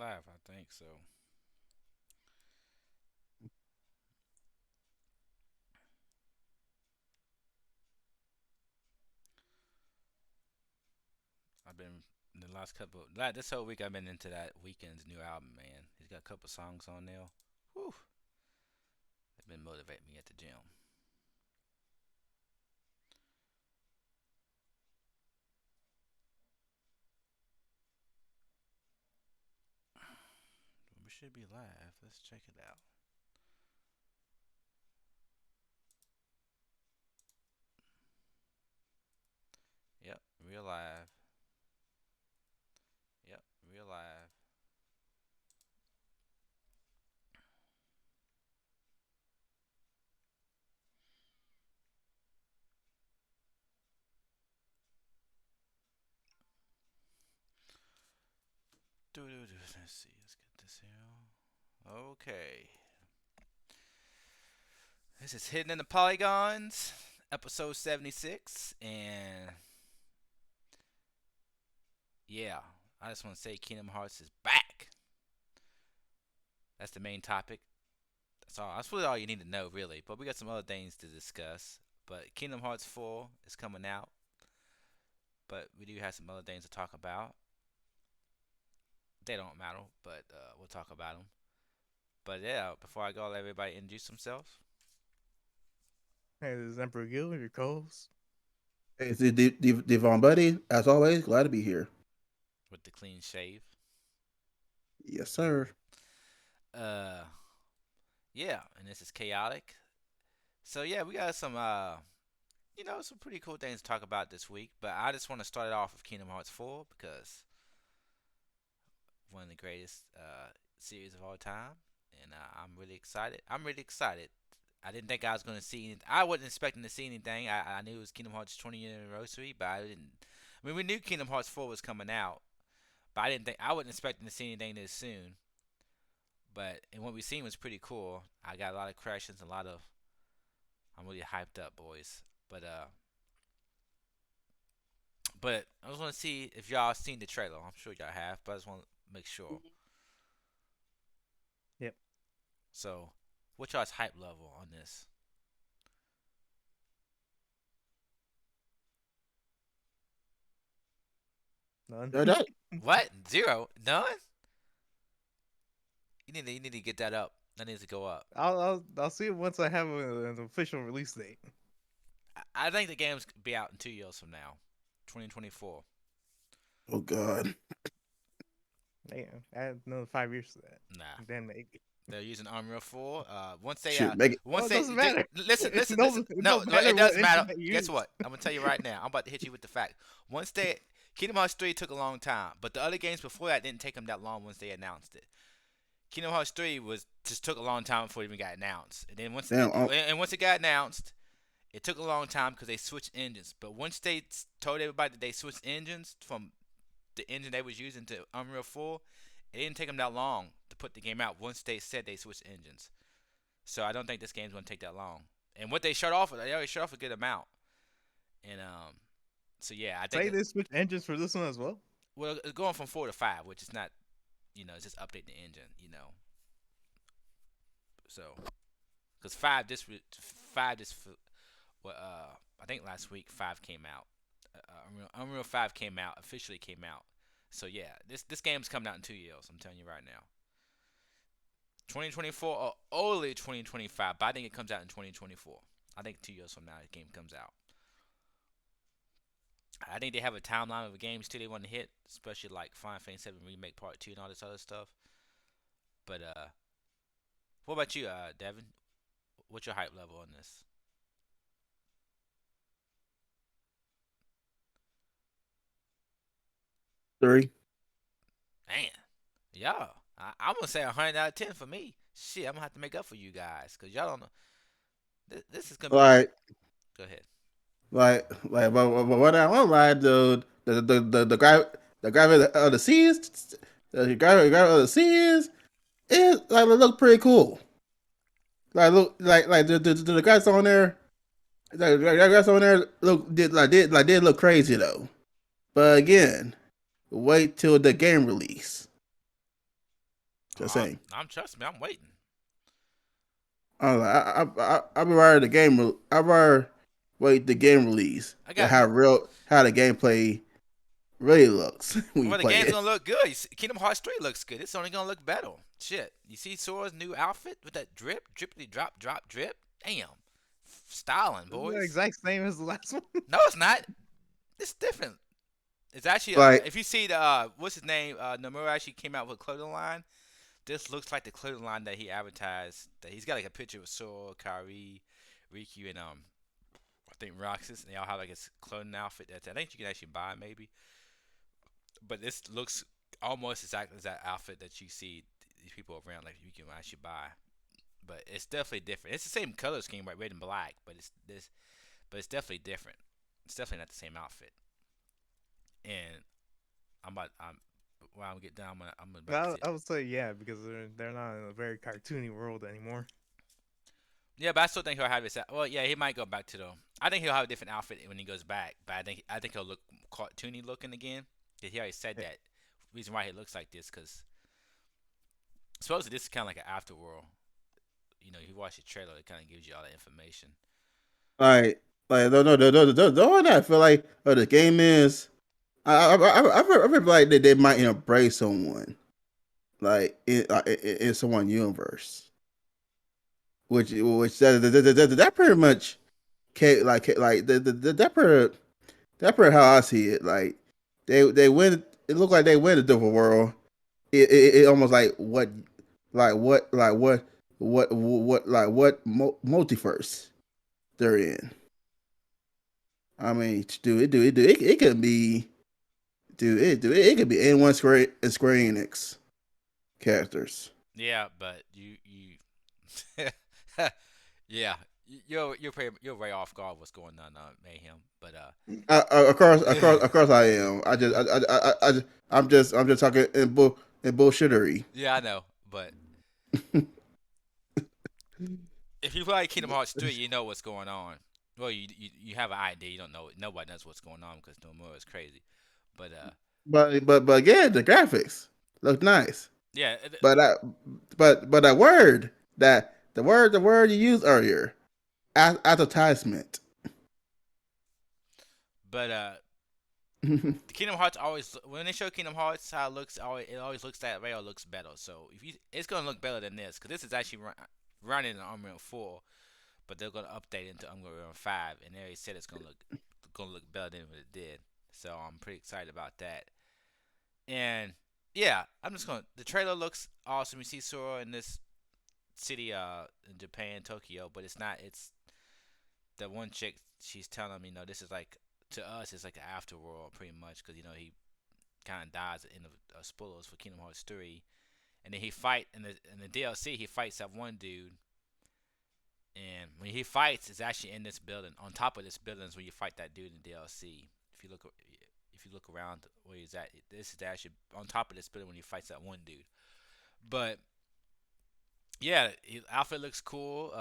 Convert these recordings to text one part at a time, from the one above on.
live, I think so. I've been the last this whole week I've been into that Weeknd's new album, man. He's got a couple songs on there. Whew, they've been motivating me at the gym. We should be live. Let's check it out. Yep, real live. Yep, real live. Let's see. Let's get this here. Okay. This is Hidden in the Polygons, episode 76. And yeah, I just want to say Kingdom Hearts is back. That's the main topic. That's all. That's really all you need to know, really. But we got some other things to discuss. But Kingdom Hearts 4 is coming out. But we do have some other things to talk about. They don't matter, but we'll talk about them. But yeah, before I go, I'll let everybody introduce themselves Hey, this is Emperor Gil, your co-host. Hey, it's Devon Buddy. As always, glad to be here. with the clean shave. Yes, sir. Uh, yeah, and this is chaotic. So yeah, we got some pretty cool things to talk about this week. But I just want to start it off with Kingdom Hearts 4 because one of the greatest series of all time, and I'm really excited. I'm really excited. I didn't think I was going to see anything. I wasn't expecting to see anything. I knew it was Kingdom Hearts 20th year anniversary, but I didn't. I mean, we knew Kingdom Hearts 4 was coming out, but I wasn't expecting to see anything this soon. But and what we seen was pretty cool. I got a lot of questions, a lot of. I'm really hyped up, boys. But I just want to see if y'all seen the trailer. I'm sure y'all have, but I just want to make sure. Yep. So, what y'all's hype level on this? None. That, What? Zero? None? You need to get that up. That needs to go up. I'll see it once I have an official release date. I think the game's be out in 2 years from now, 2024. oh God. Man, add another 5 years to that. Nah, Then maybe. they're using Unreal 4. Shoot, make it. Oh, Once it they doesn't matter. listen, It listen, listen. don't, it No, don't no, matter it what does engine matter. they Guess use. what? I'm gonna tell you right now. I'm about to hit you with the fact. Once they Kingdom Hearts 3 took a long time, but the other games before that didn't take them that long once they announced it. Kingdom Hearts 3 was just took a long time before it even got announced, and then Damn. once it got announced, it took a long time because they switched engines. But once they told everybody that they switched engines from the engine they was using to Unreal 4, it didn't take them that long to put the game out. Once they said they switched engines, so I don't think this game's gonna take that long. And what they shut off, they already shut off a good amount. And so yeah, I think Say they switch engines for this one as well. well, it's going from 4 to 5, which is not, it's just update the engine. So because five this well, I think last week 5 came out. Unreal 5 came out officially came out. So yeah, this game's coming out in 2 years. I'm telling you right now. 2024 or early 2025, but I think it comes out in 2024. I think 2 years from now the game comes out. I think they have a timeline of the games too they want to hit, especially like Final Fantasy 7 Remake Part 2 and all this other stuff. But what about you, Devin? What's your hype level on this? 3. Man, yeah, I'm gonna say 100 out of 10 for me. Shit, I'm gonna have to make up for you guys because y'all don't know. This is gonna be. Like, Go ahead. but what I want like the gravity of the seas, the gravity of the seas, it like it look pretty cool. Like look like the guys on there, the guys on there did look crazy though. But again, wait till the game release. Just saying. I'm trust me. I'm waiting. I've been riding the game. I've rather wait the game release I to got how the gameplay really looks when you well. The play game's it. gonna look good. Kingdom Hearts 3 looks good. It's only gonna look better. Shit. You see Sora's new outfit with that drippity drop drip. Damn. Styling, Isn't the boys. exact same as the last one? No, it's not. It's different. It's actually Like, if you see the what's his name, Nomura actually came out with a clothing line. This looks like the clothing line that he advertised. That he's got like a picture of Sora, Kairi, Riku, and I think Roxas, and they all have like his clothing outfit. That I think you can actually buy maybe. But this looks almost exactly as that outfit that you see these people around like you can actually buy. But it's definitely different. It's the same color scheme, right, red and black, but it's definitely different. It's definitely not the same outfit. And I'm when I get down, I'm about to see it. I would say yeah, because they're not in a very cartoony world anymore. Yeah, but I still think he'll have his. Well, yeah, he might go back to the. I think he'll have a different outfit when he goes back. But I think he'll look cartoony looking again. 'Cause he already said that. Reason why he looks like this, because supposedly this is kind of like an afterworld. You know, you watch the trailer, it kind of gives you all the information. like, the one that I feel like the game is. I feel like they might embrace someone like in someone universe, which that pretty much like that per how I see it. Like they went. It looked like they went a different world. It almost what multiverse they're in. I mean, it could be it could be any one Square Enix characters. Yeah, but yeah, you're way off guard what's going on, Mayhem. But Across I am. I'm just talking in bullshittery. yeah, I know. But if you play Kingdom Hearts 3, you know what's going on. Well, you have an idea. You don't know. Nobody knows what's going on because Nomura is crazy. But But again, the graphics look nice. yeah, But but that word that the word you used earlier, advertisement. but the Kingdom Hearts always when they show Kingdom Hearts how it always looks that way or looks better. So if you it's gonna look better than this because this is actually running in Unreal 4, but they're gonna update it into Unreal 5, and they already said it's gonna look better than what it did. So I'm pretty excited about that. And yeah, I'm just gonna. The trailer looks awesome. You see Sora in this city, in Japan, Tokyo, but it's not. It's the one chick. She's telling me, this is like to us, it's like an afterworld, pretty much, because he kind of dies at the end of spoilers for Kingdom Hearts 3, and then he fight in the DLC. He fights that one dude, and when he fights, it's actually in this building. On top of this building is where you fight that dude in the DLC. If you look around where he's at, this is actually on top of this building when he fights that one dude. But yeah, his outfit looks cool.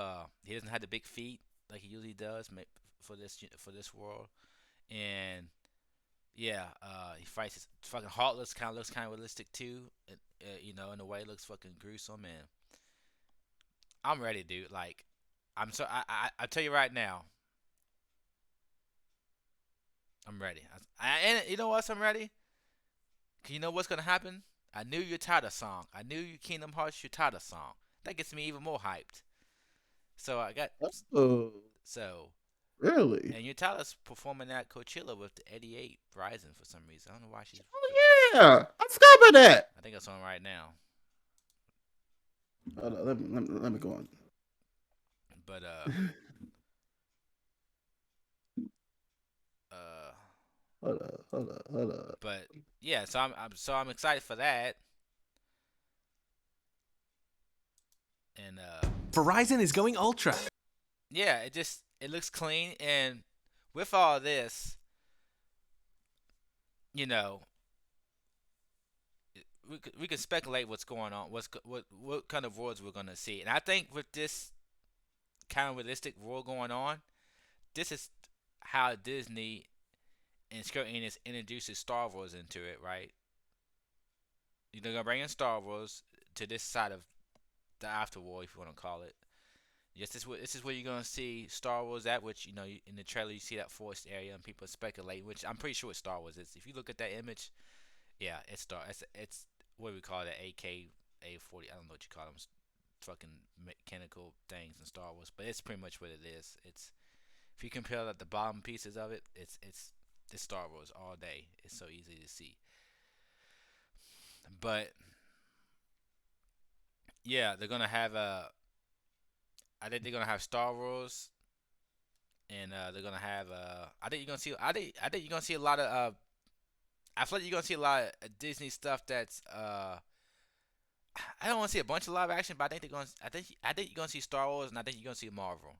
He doesn't have the big feet like he usually does for this world, and yeah, he fights his fucking Heartless. Kind of looks kind of realistic too. In a way, it looks fucking gruesome, and I'm ready, dude. Like, I tell you right now, I'm ready. And you know what? I'm ready. 'Cause you know what's gonna happen? I knew your Tada song. I knew your Kingdom Hearts Tada song. That gets me even more hyped. So I got Oh, so really? and Utada's performing at Coachella with the 88 Rising for some reason. I don't know why she's. Oh yeah, I forgot about that. I think it's on right now. Hold on, let me go on. But Hold up. but yeah, so I'm excited for that. And Verizon is going ultra. yeah, it looks clean, and with all this, we could speculate what's going on, what kind of worlds we're gonna see, and I think with this kind of realistic world going on, this is how Disney and Square Enix introduces Star Wars into it, right? They're gonna bring in Star Wars. to this side of the afterworld, if you want to call it. Yes, this is where you're gonna see Star Wars at, which in the trailer you see that forest area and people speculate, which I'm pretty sure it's Star Wars. If you look at that image, yeah, it's what we call it, AK A40. I don't know what you call them, fucking mechanical things in Star Wars, but it's pretty much what it is. It's if you compare like the bottom pieces of it, it's Star Wars all day. It's so easy to see. But yeah, they're gonna have I think they're gonna have Star Wars, and they're gonna have I think you're gonna see. I think you're gonna see a lot of. I feel like you're gonna see a lot of Disney stuff that's. I don't want to see a bunch of live action, but I think they're gonna. I think you're gonna see Star Wars, and I think you're gonna see Marvel.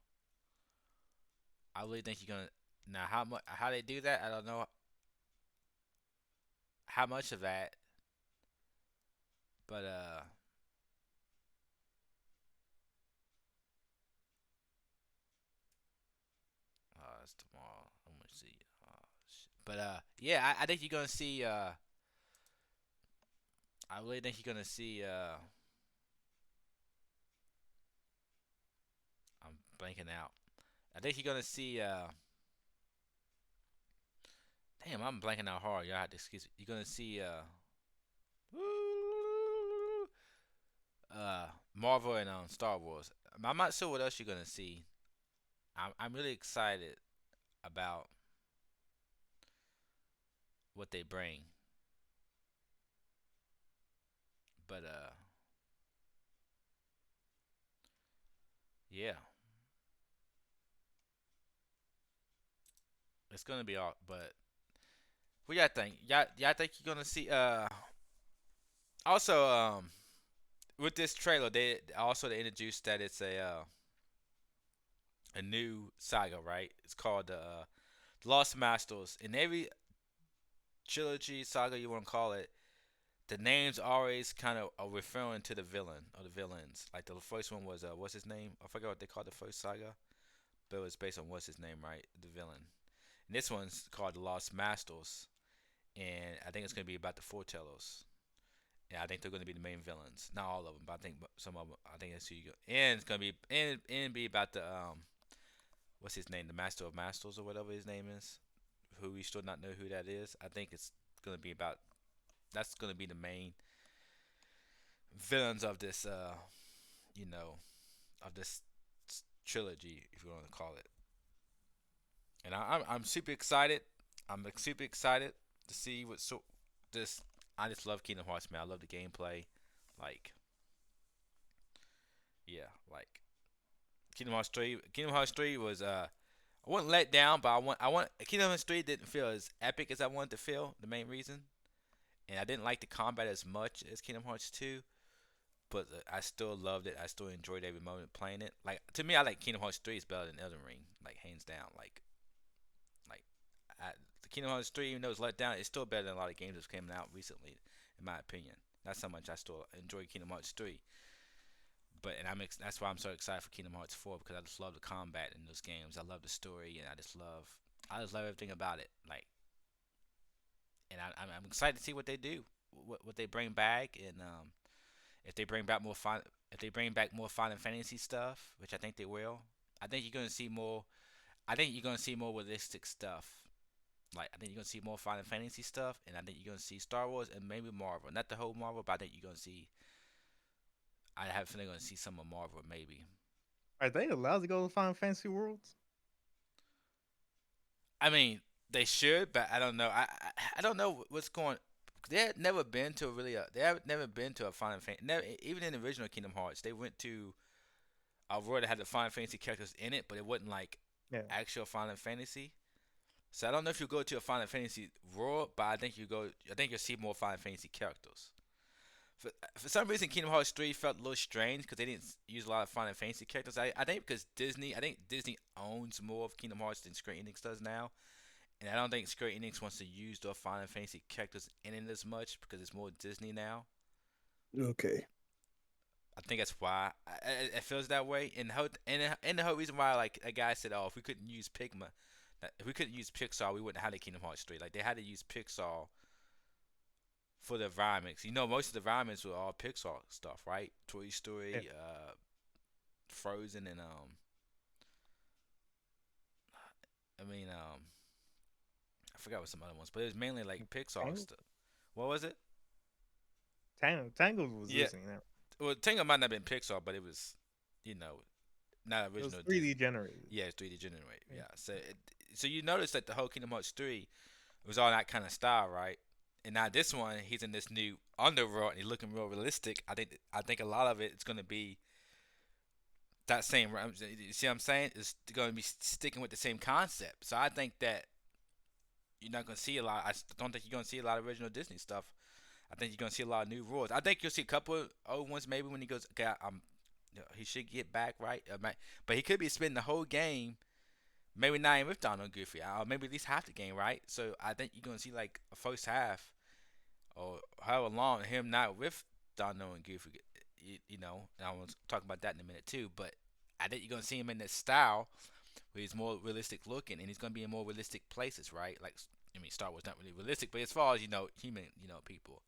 I really think you're gonna. Now, how they do that, I don't know. How much of that, but it's tomorrow. I'm gonna see. Shit. But yeah, I think you're gonna see. I really think you're gonna see. I'm blanking out. I think you're gonna see. Damn, I'm blanking out hard. Y'all have to excuse me. You're gonna see. Marvel and Star Wars. I'm not sure what else you're gonna see. I'm really excited about what they bring. But yeah, it's gonna be all. But what y'all think? Y'all think you're gonna see? Also, with this trailer, they introduced that it's a new saga, right? It's called Lost Masters. In every trilogy saga you want to call it, the names always kind of are referring to the villain or the villains. Like the first one was what's his name? I forgot what they called the first saga, but it was based on what's his name, right? The villain. And this one's called the Lost Masters, and I think it's gonna be about the Foretellers. Yeah, I think they're gonna be the main villains. Not all of them, but I think some of them. I think that's who you go. And it's gonna be and be about the what's his name? The Master of Masters or whatever his name is. Who we still not know who that is. I think it's gonna be about. That's gonna be the main villains of this you know, of this trilogy, if you want to call it. And I'm super excited. I'm super excited to see what this. I just love Kingdom Hearts, man. I love the gameplay. Like, yeah, like Kingdom Hearts 3. Kingdom Hearts 3 was I wasn't let down, but I want Kingdom Hearts 3 didn't feel as epic as I wanted to feel. The main reason, and I didn't like the combat as much as Kingdom Hearts 2. But I still loved it. I still enjoyed every moment playing it. Like to me, I like Kingdom Hearts 3 is better than Elden Ring, like hands down. Like the Kingdom Hearts 3, even though it's let down, it's still better than a lot of games that's came out recently, in my opinion. That's how much I still enjoy Kingdom Hearts 3. But that's why I'm so excited for Kingdom Hearts 4 because I just love the combat in those games. I love the story, and I just love everything about it. Like, and I'm excited to see what they do, what they bring back, and if they bring back more if they bring back more Final Fantasy stuff, which I think they will. I think you're gonna see more. I think you're gonna see more realistic stuff. Like I think you're gonna see more Final Fantasy stuff, and I think you're gonna see Star Wars and maybe Marvel. Not the whole Marvel, but I think you're gonna see. I have a feeling you're gonna see some of Marvel maybe. Are they allowed to go to Final Fantasy Worlds? I mean, they should, but I don't know. I don't know what's going. They had never been to they have never been to a Final Fantasy. Never, even in the original Kingdom Hearts, they went to a world that had the Final Fantasy characters in it, but it wasn't like Yeah. actual Final Fantasy. So I don't know if you go to a Final Fantasy world, but I think you go. I think you'll see more Final Fantasy characters. For some reason, Kingdom Hearts 3 felt a little strange because they didn't use a lot of Final Fantasy characters. I think because I think Disney owns more of Kingdom Hearts than Square Enix does now. And I don't think Square Enix wants to use the Final Fantasy characters in it as much because it's more Disney now. Okay. I think that's why it feels that way. And the whole reason why, like a guy said, oh, if we couldn't use if we couldn't use Pixar, we wouldn't have the Kingdom Hearts 3. Like they had to use Pixar for the environments. Most of the environments were all Pixar stuff, right? Toy Yeah. Story, Frozen, and I forgot what some other ones, but it was mainly like Pixar Tangled? stuff. What was it? Tangled was Yeah, Disney. Now. well, Tangled might not have been Pixar, but it was, you know, not It was original 3D Disney. generated. Yeah, it's 3D generated. Yeah. Yeah, so you notice that the whole Kingdom Hearts 3 was all that kind of style, right? And now this one, he's in this new underworld and he's looking real realistic. I think a lot of it is gonna be that same. You see what I'm saying? It's gonna be sticking with the same concept. So I think that you're not gonna see a lot. Don't think you're gonna see a lot of original Disney stuff. I think you're gonna see a lot of new rules. I think you'll see a couple of old ones maybe when he goes. Okay, he should get back right, but he could be spending the whole game. Maybe not even with Donald Goofy, or maybe at least half the game, right? So I think you're gonna see like a first half or however long him not with Donald and Goofy. And I was talking about that in a minute too. But I think you're gonna see him in this style where he's more realistic looking, and he's gonna be in more realistic places, right? Like, I mean, Star Wars not really realistic, but as far as human, people,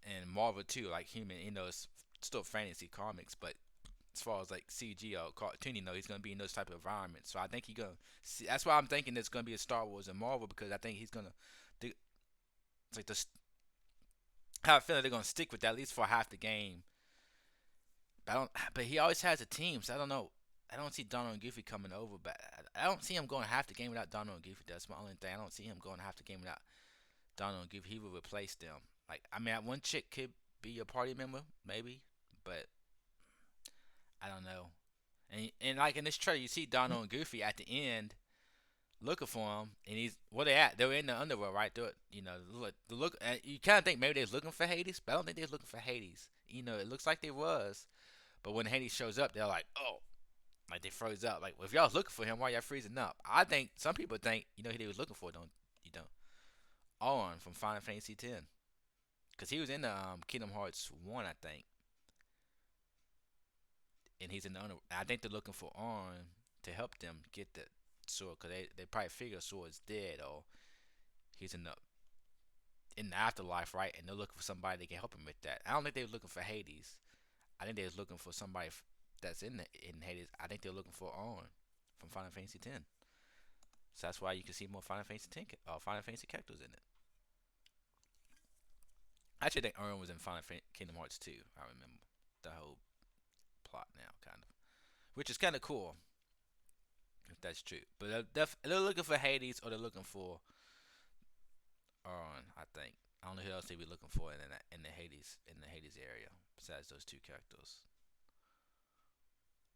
and Marvel too, like human, it's still fantasy comics, but as far as like CG or cartoon, he's gonna be in those type of environments. So I think he's gonna see. That's why I'm thinking there's gonna be a Star Wars and Marvel, because I think he's gonna. It's like this. I have a feeling they're gonna stick with that at least for half the game. But I don't. But he always has a team, so I don't know. I don't see Donald and Goofy coming over, but I don't see him going half the game without Donald and Goofy. That's my only thing. I don't see him going half the game without Donald and Goofy. He will replace them. Like, I mean, one chick could be a party member, maybe, but I don't know. And like in this trailer, you see Donald and Goofy at the end looking for him, and he's where they at? They're in the underworld, right? Look. You kind of think maybe they're looking for Hades, but I don't think they're looking for Hades. It looks like they was, but when Hades shows up, they're like, oh, like they froze up. Like, well, if y'all was looking for him, why y'all freezing up? I think some people think who they was looking for. Don't you know? Arn from Final Fantasy X, because he was in the Kingdom Hearts 1, I think, and he's in the under. I think they're looking for Arn to help them get the sword, because they probably figure Sword's dead, or he's in the afterlife, right? And they're looking for somebody that can help him with that. I don't think they were looking for Hades. I think they was looking for somebody that's in Hades. I think they're looking for Arn from Final Fantasy X. So that's why you can see more Final Fantasy Final Fantasy characters in it. I actually think Arn was in Kingdom Hearts 2. I remember the whole plot now, kind of, which is kind of cool if that's true. But they're looking for Hades, or they're looking for Arn. I think. I don't know who else they be looking for in the Hades area besides those two characters,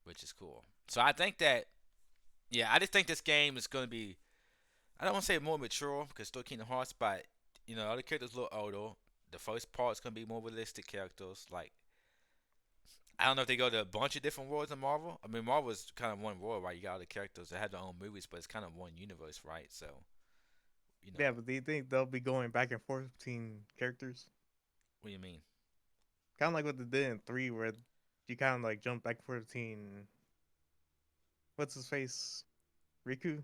which is cool. So I think that, yeah, I just think this game is gonna be. I don't want to say more mature because it's still Kingdom Hearts, but all the characters a little older. The first part's gonna be more realistic characters. Like, I don't know if they go to a bunch of different worlds in Marvel. I mean, Marvel's kind of one world, right? You got all the characters that have their own movies, but it's kind of one universe, right? So, Yeah, but do you think they'll be going back and forth between characters? what do you mean? Kind of like what they did in 3, where you kind of like jump back and forth between what's his face, Riku.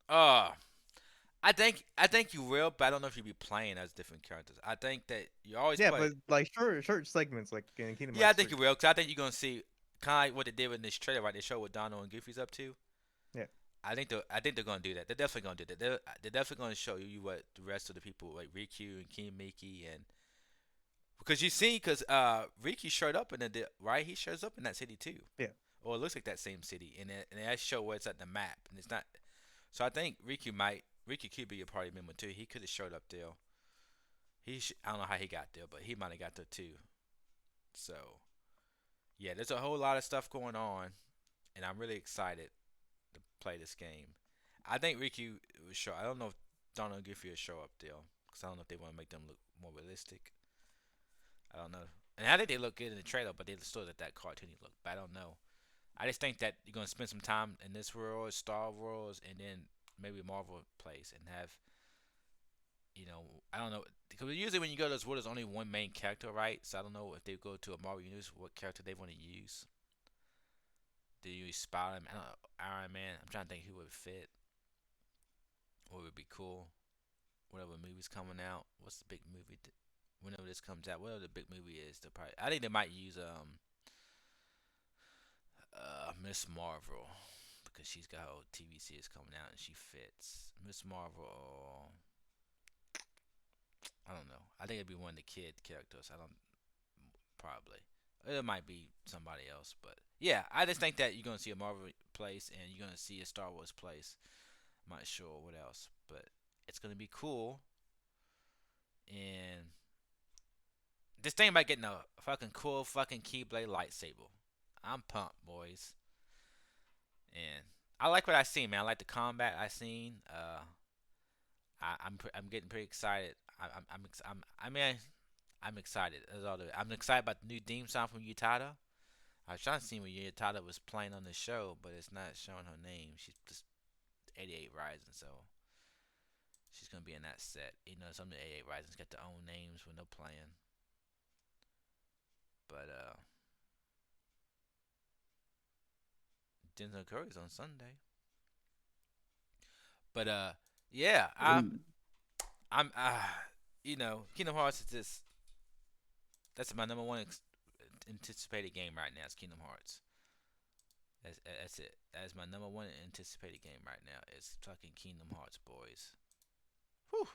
Uh, I think you will, but I don't know if you'll be playing as different characters. I think that you always Yeah, play. but like short segments, like in Kingdom Yeah, I Hearts think 3. you will, because I think you're gonna see kind of like what they did with this trailer, right? They show what Donald and Goofy's up to. Yeah. I think they're gonna do that. They're definitely gonna do that. They're definitely gonna show you what the rest of the people like Riku and King Mickey, and because you see, because Riku showed up in right. He shows up in that city too. Yeah. Or it looks like that same city, and they show where it's at the map, and it's not. So I think Riku could be a party member too. He could have showed up there. I don't know how he got there, but he might have got there too. So yeah, there's a whole lot of stuff going on, and I'm really excited to play this game. I think Riku will show. I don't know if Donald and Goofy will show up there, because I don't know if they want to make them look more realistic. I don't know. And I think they look good in the trailer, but they still at that cartoony look. But I don't know. I just think that you're gonna spend some time in this world, Star Wars, and then maybe Marvel place, and have, I don't know, because usually when you go to those worlds, there's only one main character, right? So I don't know if they go to a Marvel universe, what character they want to use. Do you use Spider-Man? I don't know, Iron Man. I'm trying to think who would fit. What would be cool? Whatever movie's coming out. What's the big movie whenever this comes out, whatever the big movie is, they'll probably. I think they might use Miss Marvel because she's got her old TV series coming out and she fits. Miss Marvel. I don't know. I think it'd be one of the kid characters. I don't probably. It might be somebody else, but yeah, I just think that you're gonna see a Marvel place and you're gonna see a Star Wars place. I'm not sure what else, but it's gonna be cool. And just think about getting a fucking cool fucking Keyblade lightsaber. I'm pumped, boys. And I like what I seen, man. I like the combat I seen. I'm getting pretty excited. I mean, I'm excited. That's all. I'm excited about the new theme song from Utada. I was trying to see when Utada was playing on the show, but it's not showing her name. She's just 88 Rising, so she's gonna be in that set. You know, some of the 88 Risings got their own names when they're playing. But Denzel Curry's on Sunday. But yeah, I'm you know, Kingdom Hearts is just that's my number one anticipated game right now. It's Kingdom Hearts. That's it. That is my number one anticipated game right now. It's fucking Kingdom Hearts, boys. Whew.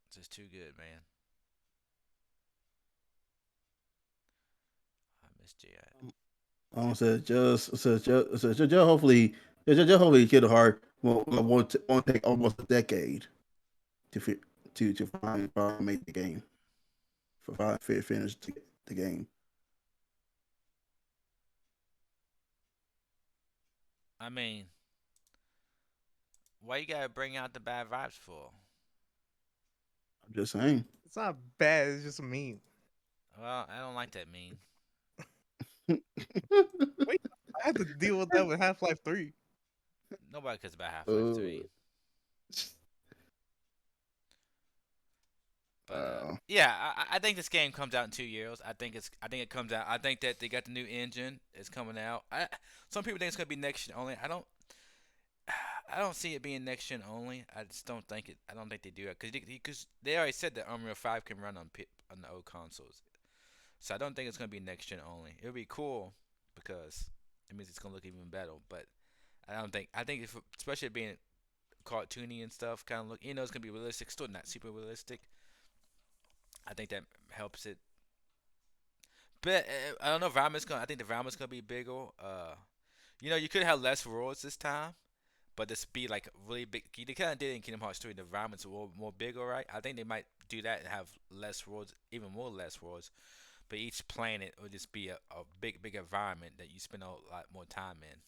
It's just too good, man. I miss J.I. Just hopefully, hopefully, Kid Heart won't take almost a decade to finally make the game for finish the game. I mean, why you gotta bring out the bad vibes for? I'm just saying. It's not bad. It's just mean. Well, I don't like that meme. Wait, I had to deal with that with Half-Life 3. Nobody cares about Half-Life 3. But yeah, I think this game comes out in 2 years. I think it comes out. I think that they got the new engine. It's coming out. Some people think it's gonna be next gen only. I don't. I don't see it being next gen only. I just don't think it. I don't think they do it because they already said that Unreal 5 can run on the old consoles. So I don't think it's gonna be next gen only. It'll be cool because it means it's gonna look even better. But I don't think. I think if, especially being cartoony and stuff, kind of look. You know, it's gonna be realistic. Still not super realistic. I think that helps it. But I don't know. I think the environment's gonna be bigger. You know, you could have less worlds this time, but this be like really big. They kind of did it in Kingdom Hearts 3. The environments were more bigger, right? I think they might do that and have less worlds, even more less worlds. But each planet will just be a big environment that you spend a lot more time in.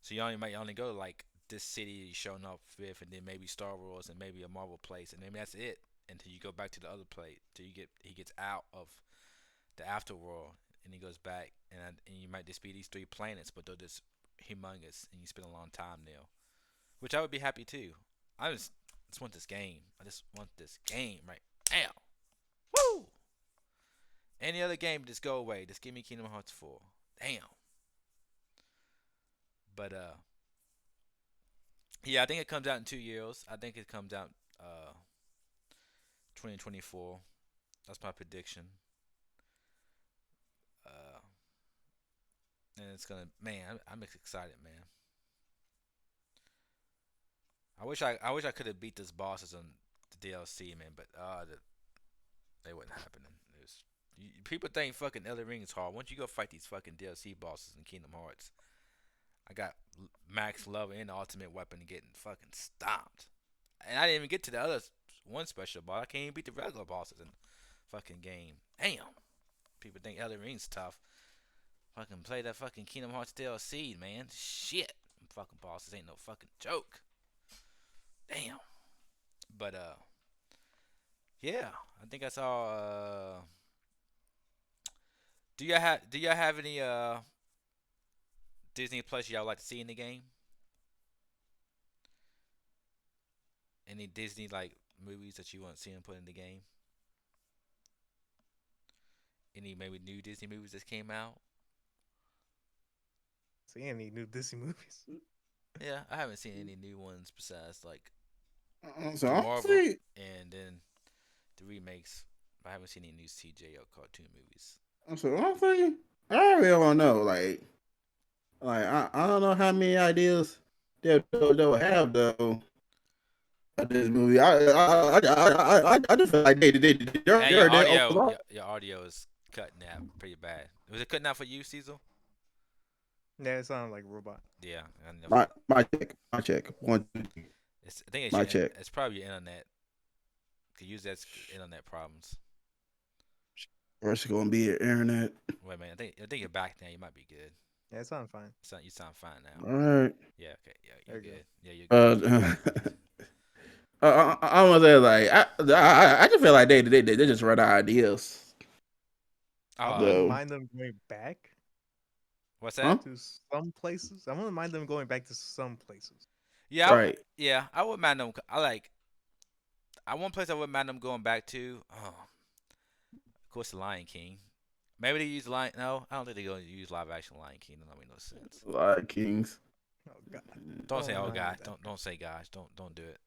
So you might only go to like this city you're showing up with, and then maybe Star Wars and maybe a Marvel place, and maybe that's it until you go back to the other place. Till he gets out of the afterworld and he goes back, and you might just be these three planets, but they're just humongous, and you spend a long time there, which I would be happy too. I just want this game. I just want this game right now. Woo! Any other game, just go away. Just give me Kingdom Hearts 4. Damn. But yeah, I think it comes out in 2 years. I think it comes out 2024. That's my prediction. Uh, and it's gonna, man. I'm excited, man. I wish I could have beat those bosses on the DLC, man. But they wasn't happening. People think fucking Elden Ring is hard. Once you go fight these fucking DLC bosses in Kingdom Hearts, I got max love and the ultimate weapon getting fucking stomped. And I didn't even get to the other one special boss. I can't even beat the regular bosses in the fucking game. Damn. People think Elden Ring's tough. Fucking play that fucking Kingdom Hearts DLC, man. Shit. Them fucking bosses ain't no fucking joke. Damn. But yeah. I think that's all. Do y'all have any Disney Plus y'all like to see in the game? Any Disney like movies that you want to see them put in the game? Any maybe new Disney movies that came out? See any new Disney movies? Yeah, I haven't seen any new ones besides like So the Marvel, honestly, and then the remakes. I haven't seen any new CJ or cartoon movies. I really don't know. I don't know how many ideas they'll have though. Of this movie, I just feel like And your they're audio, overall. your audio is cutting out pretty bad. Was it cutting out for you, Cecil? Yeah, it sounded like a robot. Yeah, I know. My check. One, two, three. I think My check. it's probably your internet. Could use that internet problems. Where's it gonna be? Internet. Wait a minute. I think you're back now. You might be good. Yeah, it sounded fine. You sound fine now. All right. Yeah. Okay. Yeah. There You're you go. good. Yeah. You're good. I want to say I just feel like they just run out of ideas. I Oh, wouldn't So, mind them going back what's huh? that? to some places. I wouldn't mind them going back to some places. Yeah. Right. Yeah. I would mind them. I one place I wouldn't mind them going back to. Oh, of course, the Lion King. Maybe they use Lion. No, I don't think they're going to use live action Lion King. That don't make no sense. A lot of kings. Oh God. Don't say, Oh, oh my gosh. God. Don't say gosh. Don't do it.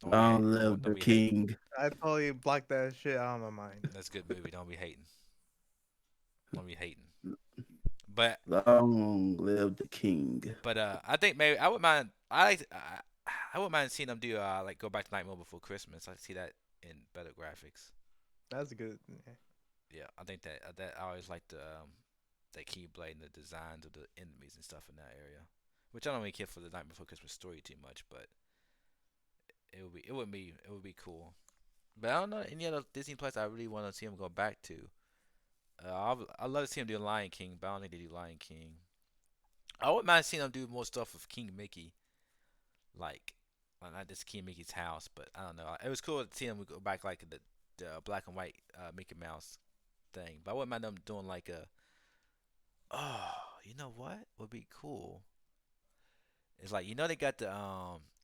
Don't Long be, live the don't be hating. king. I totally blocked that shit out of my mind. That's a good movie. Don't be hating. Don't be hating. But Long live the king. I think maybe I would mind. I wouldn't mind seeing them do like go back to Nightmare Before Christmas. I see that in better graphics. That's good. Yeah. Yeah, I think that I always like the that Keyblade and the designs of the enemies and stuff in that area. Which I don't really care for the Night Before Christmas story too much, but it would be cool. But I don't know any other Disney place I really want to see them go back to. I'd love to see them do Lion King, but I don't think they do Lion King. I wouldn't mind seeing them do more stuff with King Mickey, like not just King Mickey's house, but I don't know. It was cool to see them go back like the black and white Mickey Mouse thing, but I wouldn't mind them doing like a. Oh, you know what would be cool? It's like they got the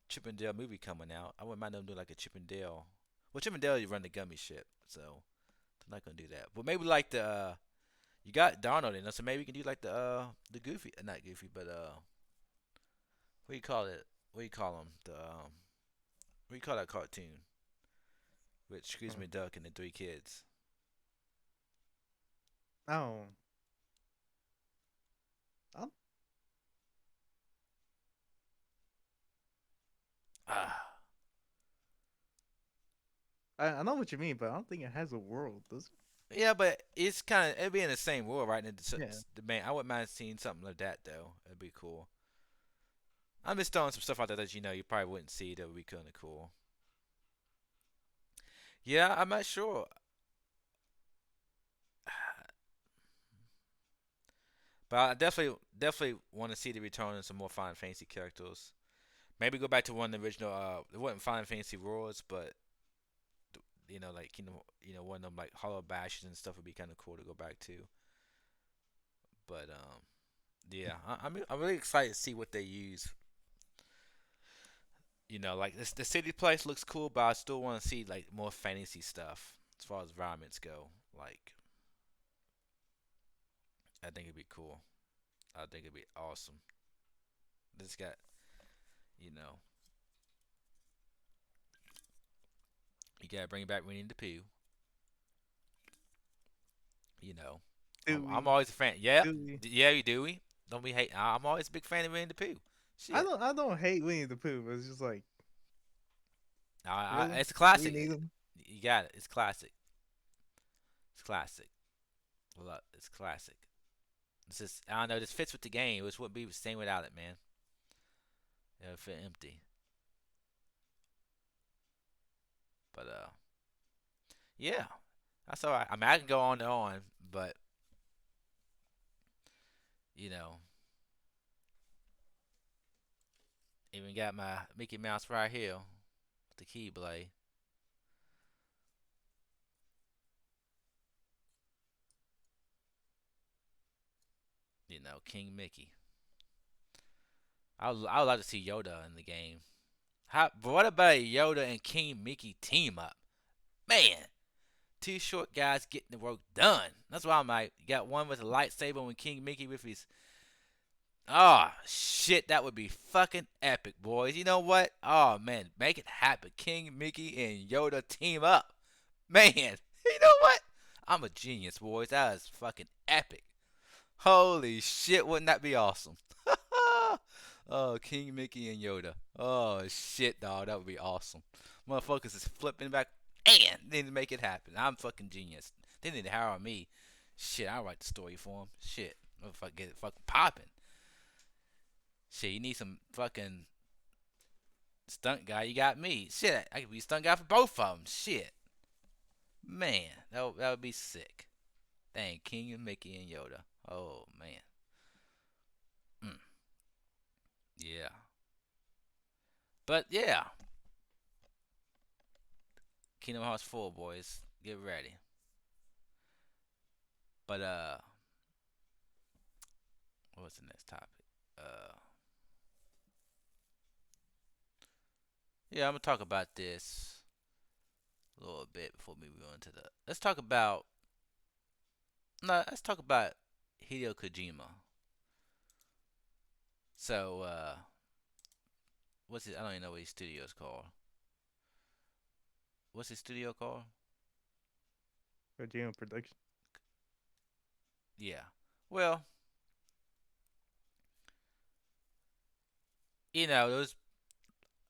Chip and Dale movie coming out. I wouldn't mind them doing like a Chip and Dale. Well, Chip and Dale you run the gummy ship, so they're not gonna do that. But maybe like the you got Donald in it, so maybe you can do like the Goofy, not Goofy, but what do you call it? What do you call them? What do you call that cartoon? With Scrooge McDuck and the three kids. Oh. I'm, Ah, I know what you mean, but I don't think it has a world, does it? yeah, but it's kind of it'd be in the same world, right? And Yeah. the man, I wouldn't mind seeing something like that though. It'd be cool. I'm just throwing some stuff out there that you probably wouldn't see that would be kind of cool. Yeah, I'm not sure. But I definitely want to see the return of some more Final Fantasy characters. Maybe go back to one of the original. It wasn't Final Fantasy Wars, but like one of them like Hollow Bashes and stuff would be kind of cool to go back to. But yeah, I'm really excited to see what they use. Like the city place looks cool, but I still want to see like more fantasy stuff as far as environments go. Like I think it'd be cool. I think it'd be awesome. This got, you know, you gotta bring back Winnie the Pooh. You know, I'm Dewey. always a fan. Yeah, Dewey. yeah, you do. We don't be hate. I'm always a big fan of Winnie the Pooh. Shit, I don't hate Winnie the Pooh, but it's just like really? it's Do classic. we need him? You got it. It's classic. It's classic. Look, it's classic. It's just I don't know. This fits with the game. It wouldn't be the same without it, man. It would fit empty. But yeah, that's all right. I mean, I can go on and on, but you know, even got my Mickey Mouse right here with the Keyblade. King Mickey. I would like to see Yoda in the game. But what about a Yoda and King Mickey team up? Man, two short guys getting the work done. That's why I'm like, you got one with a lightsaber and King Mickey with his Oh shit, that would be fucking epic, boys. You know what? Oh man, make it happen. King, Mickey, and Yoda team up. Man, you know what? I'm a genius, boys. That is fucking epic. Holy shit, wouldn't that be awesome? Oh, King, Mickey, and Yoda. Oh shit, dog, that would be awesome. Motherfuckers is flipping back and they need to make it happen. I'm fucking genius. They need to hire me. Shit, I'll write the story for them. Shit, motherfucker, get it fucking popping. Shit, you need some fucking stunt guy. You got me. Shit, I could be stunt guy for both of them. Shit, man, that would be sick. Dang, King and Mickey and Yoda. Oh man. Mm, yeah. But yeah, Kingdom Hearts 4, boys, get ready. But what's the next topic? Yeah, I'm gonna talk about this a little bit before we move on to the. Let's talk about. No, let's talk about Hideo Kojima. So, what's it? I don't even know what his studio is called. What's his studio called? Kojima Production. Yeah. Well, there's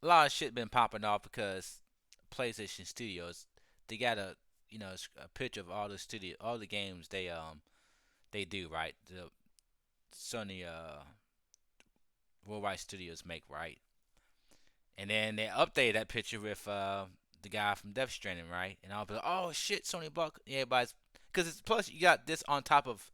a lot of shit been popping off because PlayStation Studios they got a picture of all the games they do, right. The Sony Worldwide Studios make, right, and then they updated that picture with the guy from Death Stranding, right, and I'll be like, oh shit, Sony bought, yeah, everybody's because it's plus you got this on top of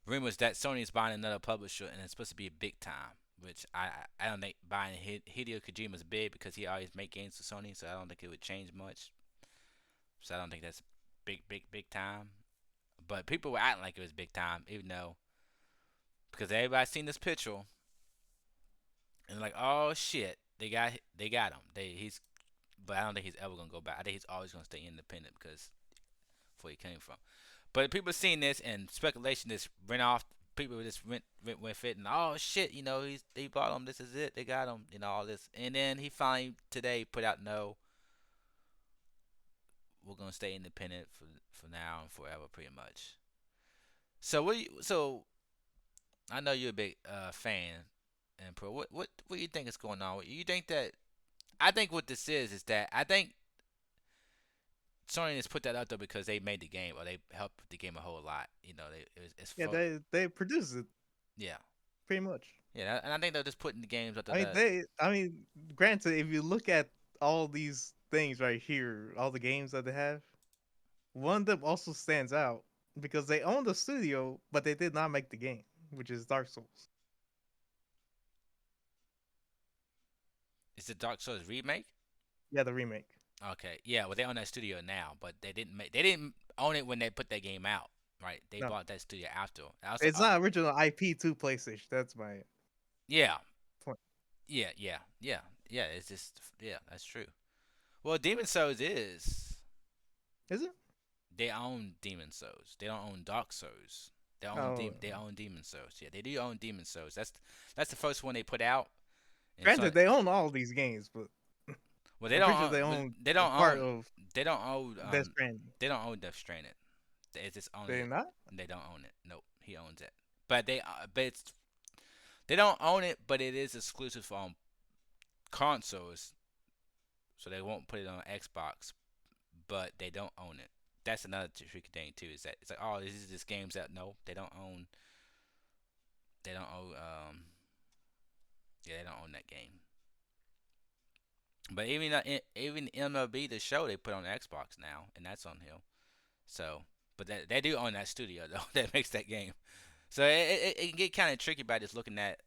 rumors that Sony is buying another publisher and it's supposed to be big time. Which I don't think buying Hideo Kojima's big because he always make games for Sony, so I don't think it would change much. So I don't think that's big time. But people were acting like it was big time, even though because everybody seen this picture and like, oh shit, they got him. But I don't think he's ever gonna go back. I think he's always gonna stay independent because where he came from. But people seen this and speculation just went off. People just went with it and oh shit, they bought him. This is it. They got him. All this. And then he finally today put out no. We're gonna stay independent for now and forever, pretty much. So I know you're a big fan and pro. What do you think is going on? You think that I think what this is that I think Sony just put that out there because they made the game or they helped the game a whole lot. It's Yeah, they produce it yeah. pretty much. Yeah, and I think they're just putting the games up I mean, there. granted, if you look at all these things right here, all the games that they have, one of them also stands out because they own the studio, but they did not make the game, which is Dark Souls. It's the Dark Souls remake. Yeah, the remake. Okay, yeah. Well, they own that studio now, but they didn't own it when they put that game out, right? They No, bought that studio after. it's not original IP to PlayStation. That's my Yeah, point. yeah. It's just that's true. Well, Demon Souls is Is it? they own Demon Souls. They don't own Dark Souls. Oh, They own Demon Souls. Yeah, they do own Demon Souls. That's the first one they put out. And granted, they own all these games, but well, they I'm don't pretty sure own. they own They a don't part own. of They don't own. Death Stranding. They don't own Death Stranding. It's just own They it. not? They don't own it. Nope, he owns it. But they don't own it. But it is exclusive on consoles, so they won't put it on Xbox. But they don't own it. That's another tricky thing too. Is that it's like, oh, this is just games that no, they don't own. They don't own. Yeah, they don't own that game. But even MLB the show they put on Xbox now, and that's on here. So, but they do own that studio though that makes that game. So it can get kind of tricky by just looking at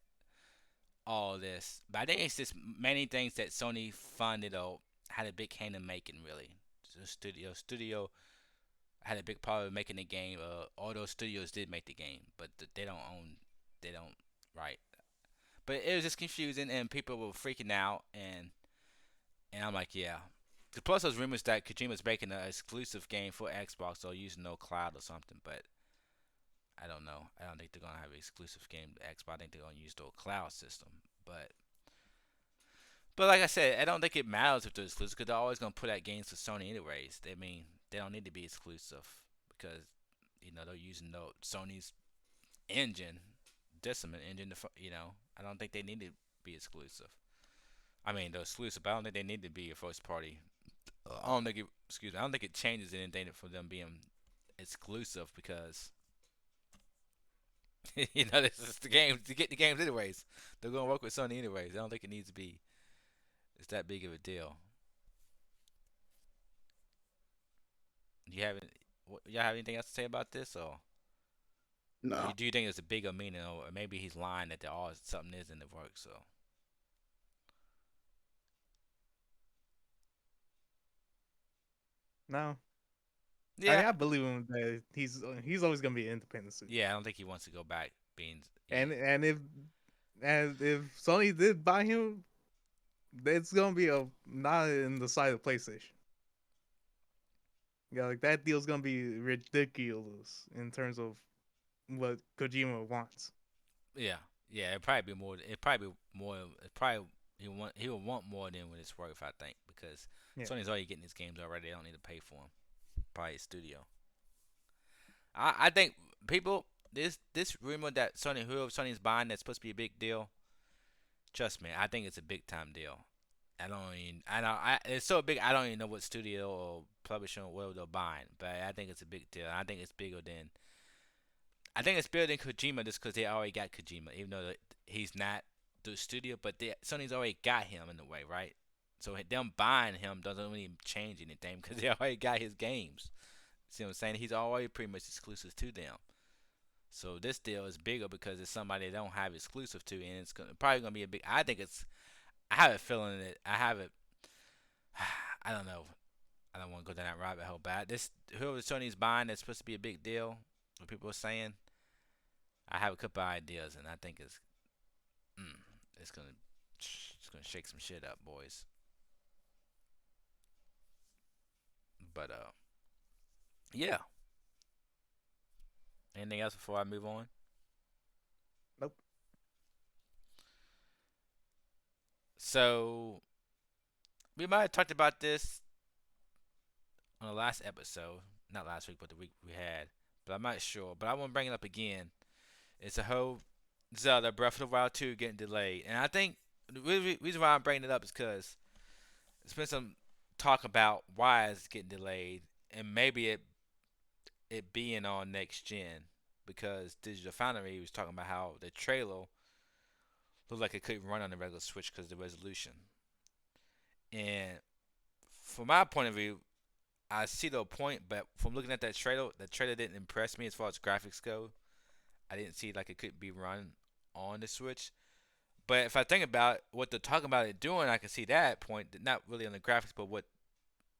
all this. But I think it's just many things that Sony funded or had a big hand in making. Really, the studio had a big part of making the game. All those studios did make the game, but they don't own. They don't right. But it was just confusing, and people were freaking out, and I'm like, yeah. Plus, those rumors that Kojima's making an exclusive game for Xbox or using no cloud or something, but I don't know. I don't think they're gonna have an exclusive game to Xbox. I think they're gonna use the cloud system. But like I said, I don't think it matters if they're exclusive because they're always gonna put out games for Sony anyways. I mean, they don't need to be exclusive because they're using Sony's engine, Decimate engine. I don't think they need to be exclusive. I mean, they're exclusive, but I don't think they need to be a first party. I don't think it. Excuse me. I don't think it changes anything for them being exclusive because this is the game to get the games anyways. They're gonna work with Sony anyways. I don't think it needs to be. It's that big of a deal. Do you have y'all have anything else to say about this, or No. do you think it's a bigger meaning, or maybe he's lying that there all something is in the works? So No, yeah, I believe him that he's always gonna be an independent studio. yeah, I don't think he wants to go back being. And if Sony did buy him, it's gonna be a not in the side of PlayStation. Yeah, like that deal's gonna be ridiculous in terms of what Kojima wants. Yeah, yeah, it probably be more. It probably be more. It probably he will want more than when it's worth. I think because Yeah. Sony's already getting his games already. They don't need to pay for them. Probably his studio. I think people this rumor that whoever Sony's buying that's supposed to be a big deal. Trust me, I think it's a big time deal. I don't even. I don't. It's so big. I don't even know what studio or publisher or whatever they're buying. But I think it's a big deal. I think it's bigger than. I think it's bigger than Kojima just because they already got Kojima, even though he's not the studio. But Sony's already got him in a way, right? So them buying him doesn't really change anything because they already got his games. See what I'm saying? He's already pretty much exclusive to them. So this deal is bigger because it's somebody they don't have exclusive to, and it's probably gonna be a big. I think it's. I have a feeling that I have it. I don't know. I don't want to go down that rabbit hole. But whoever Sony's buying, that's supposed to be a big deal. What people are saying. I have a couple of ideas, and I think it's gonna shake some shit up, boys. But yeah. Anything else before I move on? Nope. So we might have talked about this on the last episode, not last week, but the week we had. But I'm not sure. But I want to bring it up again. It's a whole Zelda Breath of the Wild 2 getting delayed, and I think the reason why I'm bringing it up is because there's been some talk about why it's getting delayed, and maybe it being on next gen because Digital Foundry was talking about how the trailer looked like it couldn't run on the regular Switch because of the resolution. And from my point of view, I see the point, but from looking at that trailer, the trailer didn't impress me as far as graphics go. I didn't see like it could be run on the Switch. But if I think about what they're talking about it doing, I can see that point. Not really on the graphics, but what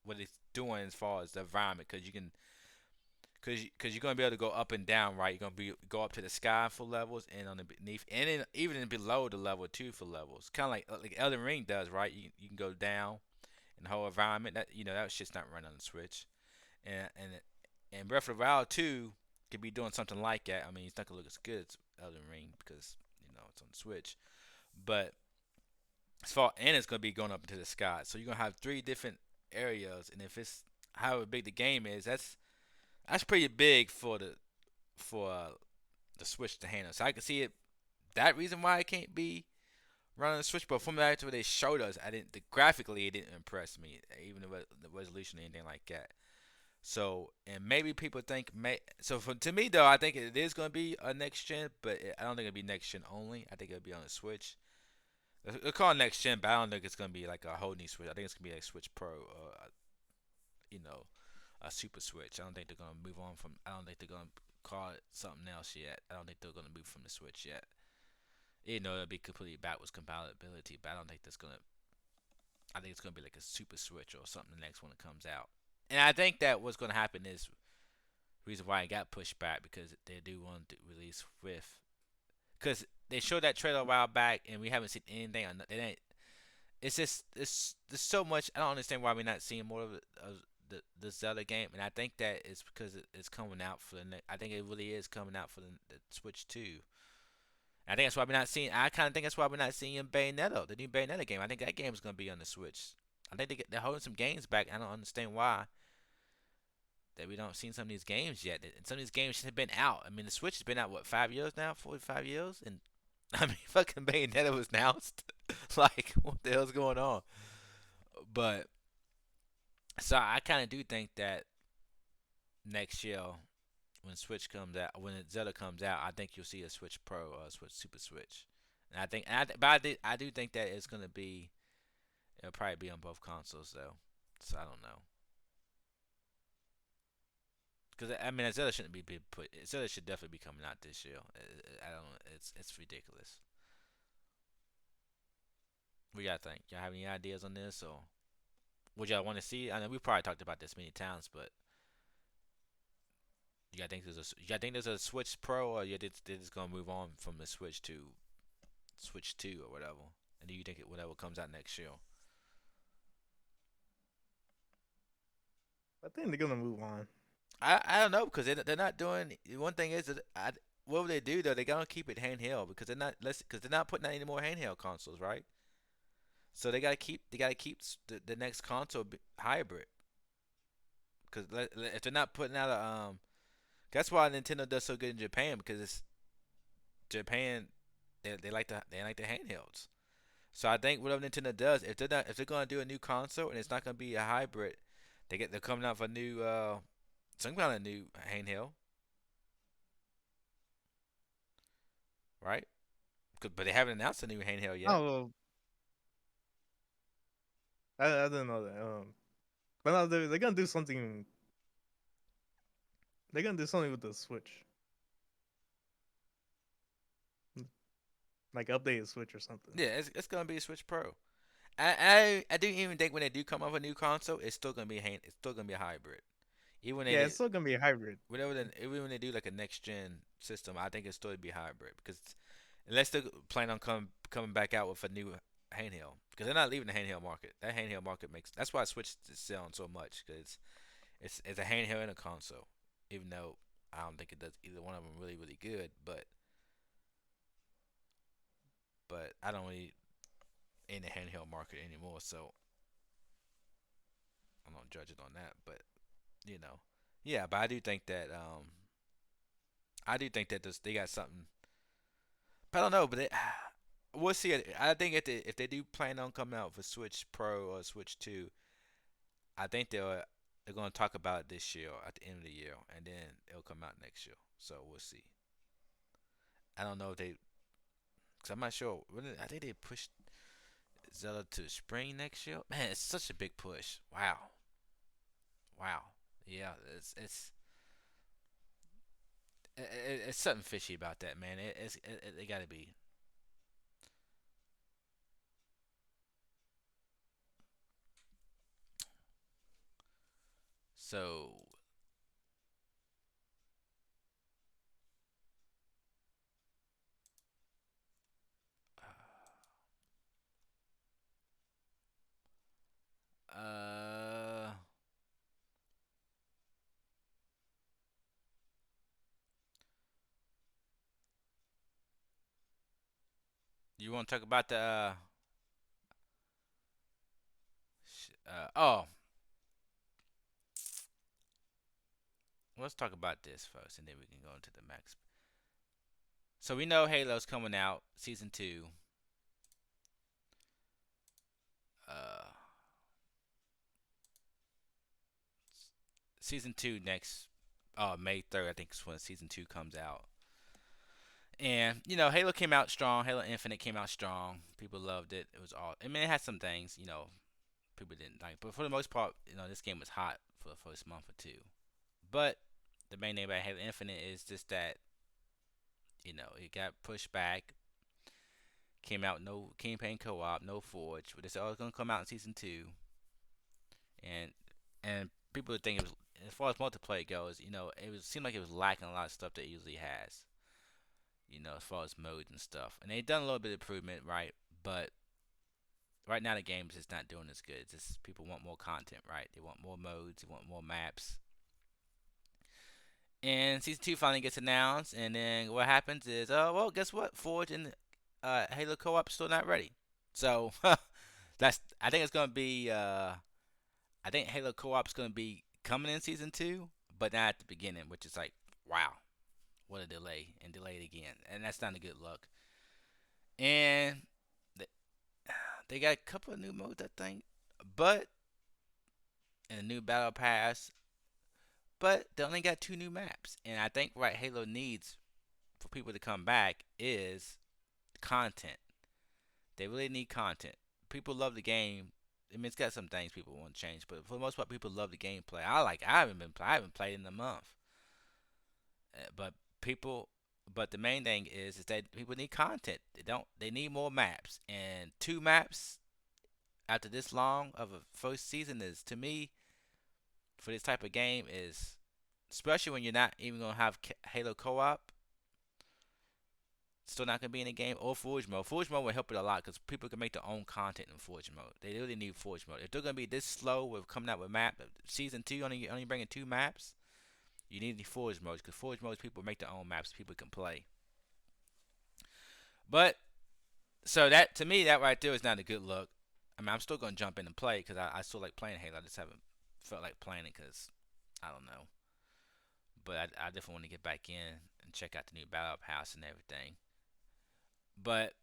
it's doing as far as the environment, because you're gonna be able to go up and down, right? You're gonna go up to the sky for levels, and on the beneath, and even below the level too for levels. Kind of like Elden Ring does, right? You can go down in the whole environment. That shit's not running on the Switch, and Breath of the Wild 2 could be doing something like that. I mean, it's not gonna look as good as Elden Ring because it's on the Switch, but it's gonna be going up into the sky. So you're gonna have 3 different areas, and if it's however big the game is, that's pretty big for the Switch to handle. So I can see it. That reason why it can't be running the Switch, but from that to what they showed us, graphically it didn't impress me, even the resolution or anything like that. So and maybe people think to me though, I think it is gonna be a next gen, but I don't think it'll be next gen only. I think it'll be on the Switch. They'll call it next gen, but I don't think it's gonna be like a whole new Switch. I think it's gonna be like Switch Pro, you know, a Super Switch. I don't think they're gonna move on from. I don't think they're gonna call it something else yet. I don't think they're gonna move from the Switch yet. It'll be completely backwards compatibility, but I don't think that's gonna. I think it's gonna be like a Super Switch or something the next one that comes out. And I think that what's gonna happen is the reason why it got pushed back because they do want to release with. Because they showed that trailer a while back and we haven't seen anything on it. It's just there's so much. I don't understand why we're not seeing more of the Zelda game, and I think that it's because it's coming out for the I think it really is coming out for the Switch 2. I think that's why we're not seeing. I kind of think that's why we're not seeing Bayonetta, the new Bayonetta game. I think that game is gonna be on the Switch. I think they're holding some games back. I don't understand why that we don't see some of these games yet. And some of these games should have been out. I mean, the Switch has been out what 5 years now, 45 years, and I mean, fucking Bayonetta was announced. Like, what the hell's going on? But so I kind of do think that next year, when Switch comes out, when Zelda comes out, I think you'll see a Switch Pro or a Switch Super Switch. And I think, but I do think that it's gonna be, it'll probably be on both consoles though. So I don't know. Because I mean, Zelda shouldn't be put. Zelda should definitely be coming out this year. I don't. It's ridiculous. What y'all think? Y'all have any ideas on this, or would y'all want to see? I know we probably talked about this many times, but you got think there's a Switch Pro, or you think they're just gonna move on from the Switch to Switch 2 or whatever? And do you think whatever comes out next year? I think they're gonna move on. I don't know because they're not doing. One thing is that what will they do though? They're gonna keep it handheld because they're not putting out any more handheld consoles, right? So they gotta keep the next console hybrid because if they're not putting out a that's why Nintendo does so good in Japan because it's Japan they like the handhelds. So I think whatever Nintendo does, if they're gonna do a new console and it's not gonna be a hybrid, they're coming out with a new some kind of new handheld, right? But they haven't announced a new handheld yet. Oh, well, I didn't know that. But no, they're gonna do something. They're gonna do something with the Switch, like update the Switch or something. Yeah, it's gonna be a Switch Pro. I do even think when they do come up with a new console, it's still gonna be it's still gonna be a hybrid. Even when Yeah, it's still gonna be a hybrid. even when they do like a next gen system, I think it's still be hybrid because unless they plan on coming back out with a new handheld because they're not leaving the handheld market. That handheld market makes that's why Switch is selling so much because it's a handheld and a console. Even though I don't think it does either one of them really good, but I don't really in the handheld market anymore, so I'm not judging on that. But you know, yeah, but I do think that they got something. But I don't know, but we'll see. I think if they do plan on coming out for Switch Pro or Switch 2, I think they're gonna talk about it this year at the end of the year, and then it'll come out next year. So we'll see. I don't know if they, cause I'm not sure. I think they pushed Zelda to spring next year. Man, it's such a big push. Wow, wow. Yeah, it's something fishy about that, man. It got to be. So, uh, you want to talk about the oh, let's talk about this first, and then we can go into the max. So we know Halo's coming out season 2. Uh, season 2 next May 3rd, I think is when season 2 comes out. And Halo came out strong. Halo Infinite came out strong. People loved it. It was all. I mean, it had some things people didn't like, but for the most part, this game was hot for the first month or two. But the main thing about Halo Infinite is just that it got pushed back. Came out no campaign co-op, no Forge. But they said, oh, it's gonna come out in season 2, and people think it was as far as multiplayer goes. Seemed like it was lacking a lot of stuff that it usually has. As far as modes and stuff. And they've done a little bit of improvement, right? But right now the game is just not doing as good. It's just people want more content, right? They want more modes, they want more maps. And season 2 finally gets announced, and then what happens is, oh well, guess what? Forge and Halo Co-op still not ready. So that's I think it's gonna be I think Halo Co-op is gonna be coming in season 2, but not at the beginning, which is like wow, what a delay and delayed again, and that's not a good look. And they, they got a couple of new modes, I think, but and a new battle pass, but they only got 2 new maps. And I think what Halo needs for people to come back is content. They really need content. People love the game. I mean, it's got some things people want to change, but for the most part, people love the gameplay. I haven't played in a month, but people. But the main thing is that people need content. They need more maps, and 2 maps after this long of a first season is, to me, for this type of game is, especially when you're not even gonna have Halo co-op, still not gonna be in the game, or Forge mode. Forge mode will help it a lot because people can make their own content in Forge mode. They really need Forge mode. If they're gonna be this slow with coming out with map, season 2 only bringing 2 maps, you need the Forge modes because Forge modes people make their own maps people can play. But so that, to me, that right there is not a good look. I mean, I'm still gonna jump in and play because I still like playing Halo. I just haven't felt like playing it because I don't know. But I definitely want to get back in and check out the new Battle Pass and everything. But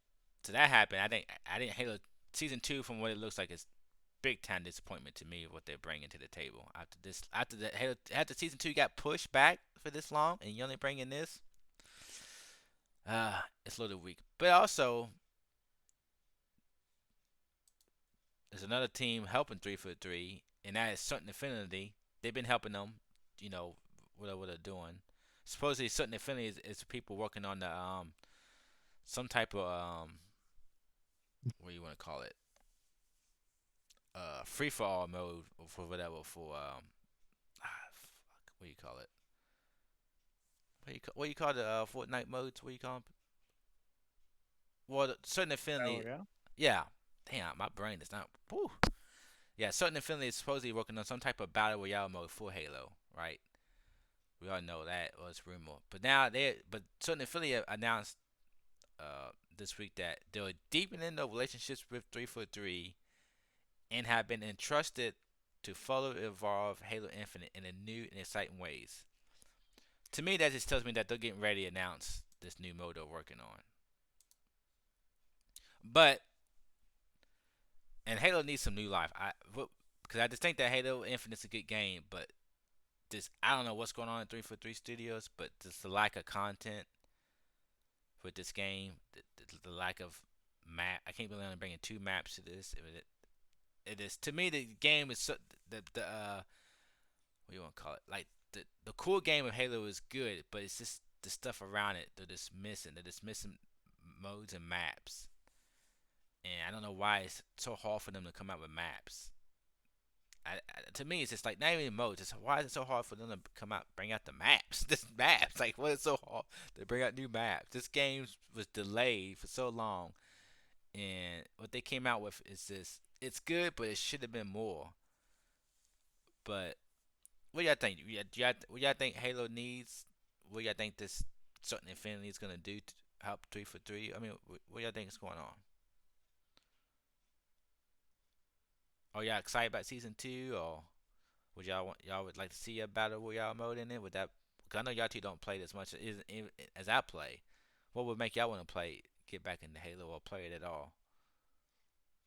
to that happen, I didn't Halo season 2, from what it looks like, is big time disappointment to me of what they're bringing to the table. After season 2 got pushed back for this long, and you only bring in this, it's a little weak. But also, there's another team helping 343, and that is Certain Affinity. They've been helping them, what they're doing. Supposedly, Certain Affinity is people working on the some type of what do you want to call it? Free for all mode for whatever for what do you call it? What do you call the Fortnite modes? What do you call them? Well, Certain Affinity. Yeah. Yeah. Damn, my brain is not. Whew. Yeah, Certain Affinity is supposedly working on some type of battle royale mode for Halo, right? We all know that was rumor, but Certain Affinity announced this week that they're deepening the relationships with 343 and have been entrusted to further evolve Halo Infinite in a new and exciting ways. To me, that just tells me that they're getting ready to announce this new mode they're working on. But and Halo needs some new life. Because I just think that Halo Infinite's a good game, but I don't know what's going on in 343 Studios, but just the lack of content with this game, the lack of map. I can't believe I'm bringing 2 maps to this. It is, to me, the game is what do you want to call it? Like the cool game of Halo is good, but it's just the stuff around it they're just missing. They're just missing modes and maps, and I don't know why it's so hard for them to come out with maps. To me, it's just like not even modes. Just why is it so hard for them to bring out the maps? This maps, like, what is so hard to bring out new maps? This game was delayed for so long, and what they came out with is this. It's good, but it should have been more. But what y'all think? What y'all think Halo needs? What y'all think this Certain Infinity is gonna do to help 343? I mean, what y'all think is going on? Are y'all excited about season 2, or y'all would like to see a battle royale mode in it? Would that? Cause I know y'all two don't play it as much as I play. What would make y'all want to get back into Halo, or play it at all?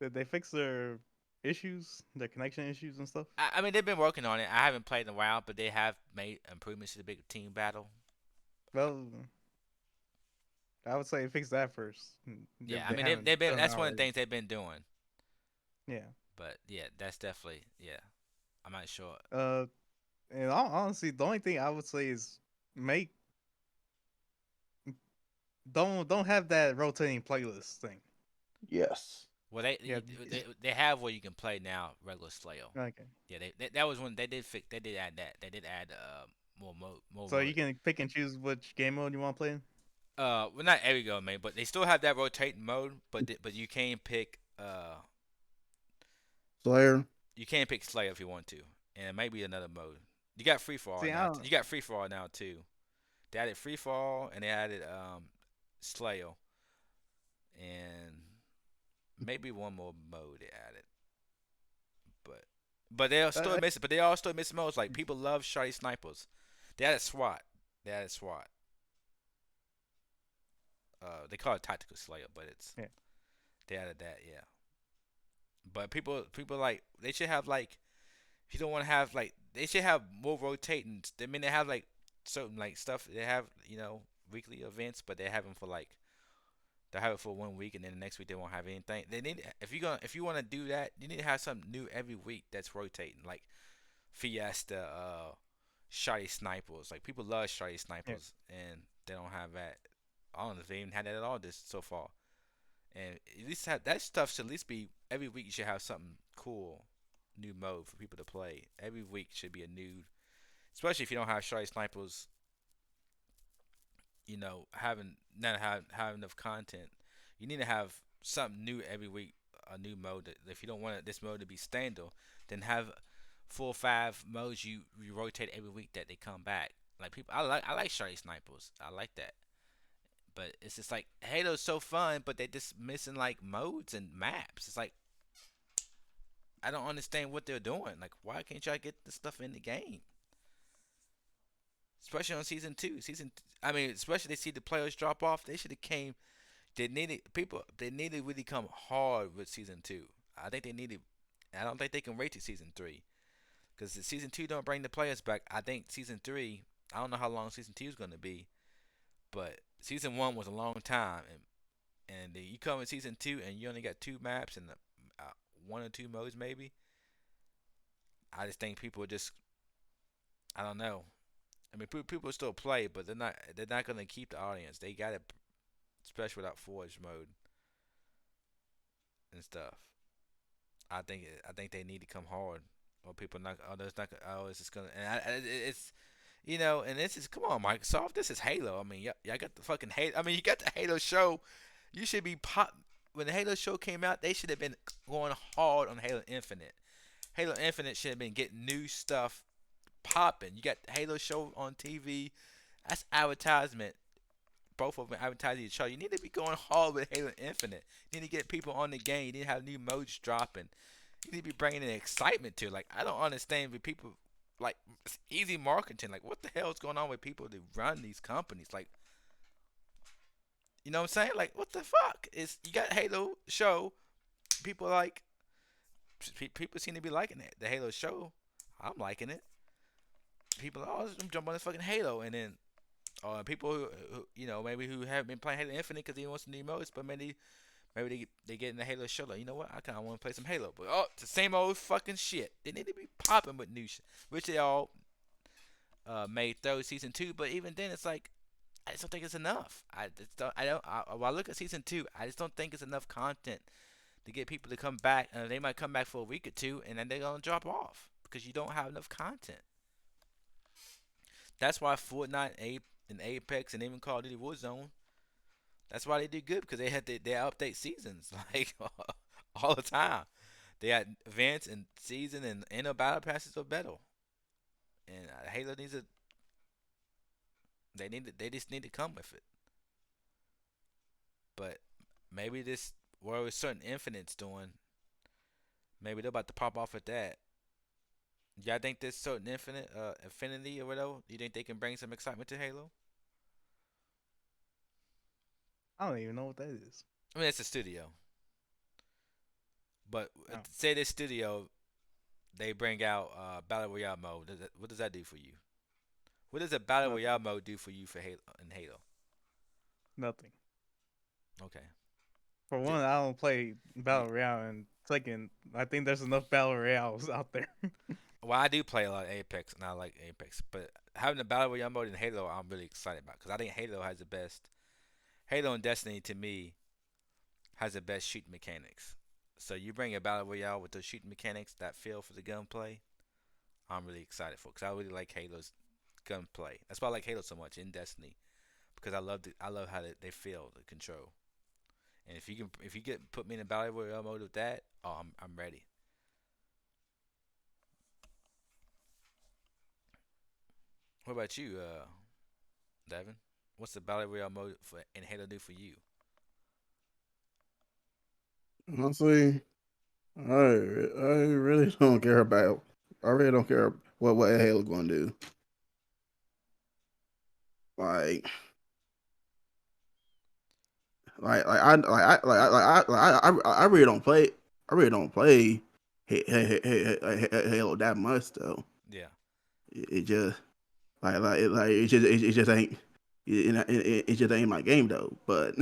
Did they fix their issues, their connection issues and stuff? I mean, they've been working on it. I haven't played in a while, but they have made improvements to the big team battle. Well, I would say fix that first. Yeah, I mean, they've been. That's one of the things they've been doing. Yeah. But yeah, that's definitely, yeah. I'm not sure. And honestly, the only thing I would say is make don't have that rotating playlist thing. Yes. Well, Yeah. they have where you can play now regular Slayer. Okay. Yeah, that was when they did add that. They did add more So mode. you can pick and choose which game mode you want to play in. Well, not every go, man, but they still have that rotating mode. But you can pick Slayer. You can't pick Slayer if you want to, and it might be another mode. You got free for all See, I now. don't. You got free for all now too. They added free for all and they added Slayer and maybe one more mode they added. But they are still I, missing. But they all still missing modes. Like people love shotty snipers. They added SWAT. They added SWAT. They call it tactical Slayer, but it's yeah. they added that. Yeah. But people like they should have like if you don't want to have like they should have more rotating. I mean they have like certain like stuff they have weekly events, but they have them for like they have it for 1 week and then the next week they won't have anything. They need if you want to do that, you need to have something new every week that's rotating like Fiesta, Shotty Snipers. Like people love Shotty Yeah. Snipers and they don't have that. I don't know if they even had that at all this so far. And at least have that stuff should at least be every week. You should have something cool, new mode for people to play. Every week should be a new, especially if you don't have Shotty Snipers. Having not have enough content, you need to have something new every week. A new mode. If you don't want this mode to be standard, then have 4 or 5 modes you rotate every week that they come back. Like people, I like Shotty Snipers. I like that. But it's just like Halo's so fun, but they're just missing like modes and maps. It's like I don't understand what they're doing. Like why can't y'all get this stuff in the game? Especially on season two. I mean, especially they see the players drop off. They should have came. They needed people. They needed to really come hard with season two. I think they needed. I don't think they can wait to season three because season two don't bring the players back. I think season three. I don't know how long season two is going to be, but season one was a long time, and you come in season two and you only got 2 maps and 1 or 2 modes maybe. I just think people just. I don't know. I mean, people still play, but they're not gonna keep the audience. They got it, especially without Forge mode and stuff. I think they need to come hard, or people not. Oh, there's not. Oh, it's just gonna. It's and this is come on, Microsoft. This is Halo. I mean, y'all got the fucking Halo. I mean, you got the Halo show. You should be pop. When the Halo show came out, they should have been going hard on Halo Infinite. Halo Infinite should have been getting new stuff popping. You got the Halo show on TV. That's advertisement. Both of them advertising each other. You need to be going hard with Halo Infinite. You need to get people on the game. You need to have new modes dropping. You need to be bringing in excitement to it. Like I don't understand with people like it's easy marketing. Like what the hell is going on with people that run these companies? Like you know what I'm saying? Like what the fuck is you got Halo show? People like people seem to be liking it. The Halo show. I'm liking it. People are always jump on this fucking Halo, and then people who maybe who haven't been playing Halo Infinite because they want some new modes, but maybe they get in the Halo show like you know what I kind of want to play some Halo, but it's the same old fucking shit. They need to be popping with new shit, which they all made through season two, but even then it's like I just don't think it's enough. While I look at season two, I just don't think it's enough content to get people to come back. They might come back for a week or two, and then they're gonna drop off because you don't have enough content. That's why Fortnite, and Apex, and even Call of Duty Warzone. That's why they do good because they had their update seasons like all the time. They had events and season and inner battle passes are better. And Halo needs a. They just need to come with it. But maybe this where certain Infinite's doing. Maybe they're about to pop off at that. Y'all think this certain Infinity or whatever? Do you think they can bring some excitement to Halo? I don't even know what that is. I mean, it's a studio. But Oh. say this studio, they bring out Battle Royale mode. What does that do for you? What does a Battle Nothing. Royale mode do for you for Halo in Halo? Nothing. Okay. For Di- one, I don't play Battle Royale, and second, I think there's enough Battle Royales out there. Well, I do play a lot of Apex, and I like Apex. But having a Battle Royale mode in Halo, I'm really excited about because I think Halo has the best. Halo and Destiny, to me, has the best shooting mechanics. So you bring a Battle Royale with those shooting mechanics, that feel for the gunplay, I'm really excited for because I really like Halo's gunplay. That's why I like Halo so much in Destiny because I love how they feel the control. And if you get put me in a Battle Royale mode with that, I'm ready. What about you, Devin? What's the battle royale mode in Halo do for you? Honestly, I really don't care about. I really don't care what Halo going to do. Like, I really don't play. I really don't play Halo that much though. Yeah, It just it just ain't it just ain't my game though. But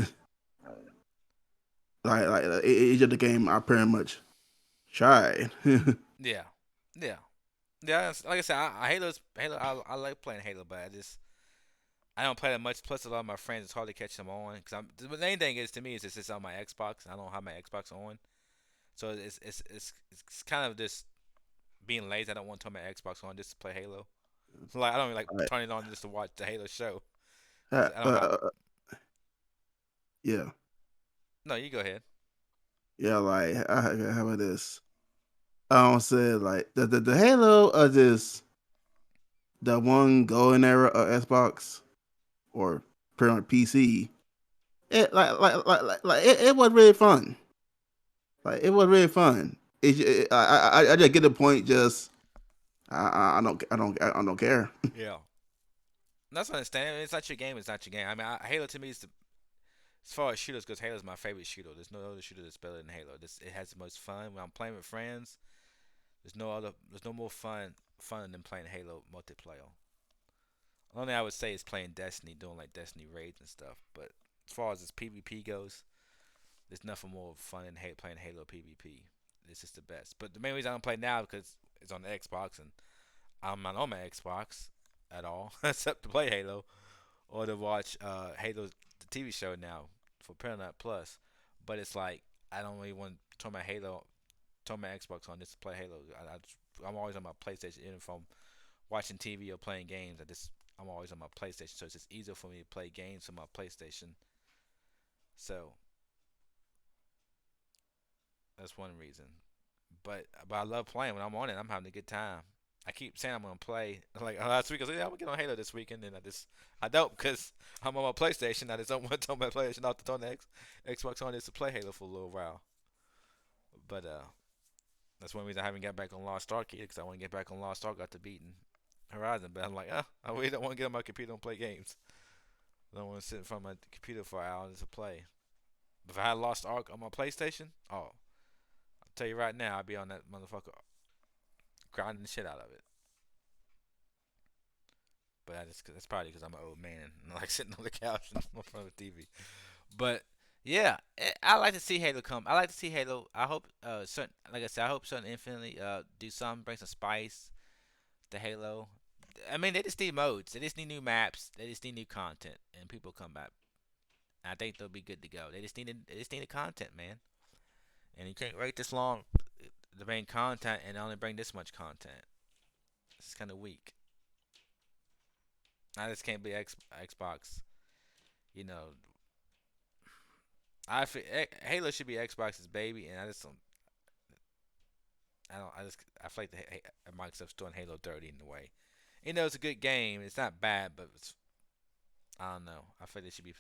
it's just a game I pretty much tried. yeah, yeah, yeah. Like I said, Halo. I like playing Halo, but I don't play that much. Plus, a lot of my friends, it's hard to catch them on. Cause the main thing is to me is it's on my Xbox. I don't have my Xbox on, so it's kind of just being lazy. I don't want to turn my Xbox on just to play Halo. So like I don't even like Like, turn it on just to watch the Halo show. uh, 'Cause I don't have. uh, yeah, No, you go ahead. yeah. Like, how about this? I don't say like the Halo are just the one golden era of Xbox or pretty much PC. It it was really fun. Like it was really fun. I just get the point. Just I don't care. Yeah. That's understandable. It's not your game. It's not your game. I mean, Halo to me is as far as shooters goes. Halo's my favorite shooter. There's no other shooter that's better than Halo. It has the most fun when I'm playing with friends. There's no more fun than playing Halo multiplayer. The only thing I would say is playing Destiny, doing like Destiny raids and stuff. But as far as this PvP goes, there's nothing more fun than playing Halo PvP. It's just the best. But the main reason I don't play now because it's on the Xbox and I'm not on my Xbox at all, except to play Halo or to watch Halo the TV show now for Paramount Plus. But it's like I don't really want to turn my Xbox on just to play Halo. I'm always on my PlayStation, even if I'm watching TV or playing games. I'm always on my PlayStation, so it's just easier for me to play games on my PlayStation. So that's one reason. But I love playing when I'm on it. I'm having a good time. I keep saying I'm gonna play. Like last week, I said, "Yeah, I'm gonna get on Halo this weekend," and I don't because I'm on my PlayStation. I just don't want to turn my PlayStation off to turn the Xbox on just to play Halo for a little while. But that's one reason I haven't got back on Lost Ark yet because I want to get back on Lost Ark after beating Horizon. But I'm like, I really don't want to get on my computer and play games. I don't want to sit in front of my computer for hours to play. But if I had Lost Ark on my PlayStation, oh, I'll tell you right now, I'd be on that motherfucker grinding the shit out of it. But that's probably because I'm an old man and I like sitting on the couch in front of the TV. But yeah, I like to see Halo come. I like to see Halo. I hope certain, like I said, I hope certain Infinity do something, bring some spice to Halo. I mean, they just need modes. They just need new maps. They just need new content, and people come back. I think they'll be good to go. They just need the content, man. And you can't wait this long to bring content and only bring this much content. It's kind of weak. I just can't be Xbox. You know, I feel Halo should be Xbox's baby, and I just don't. I feel like Microsoft's doing Halo dirty in a way. You know, it's a good game. It's not bad, but I don't know. I feel they should be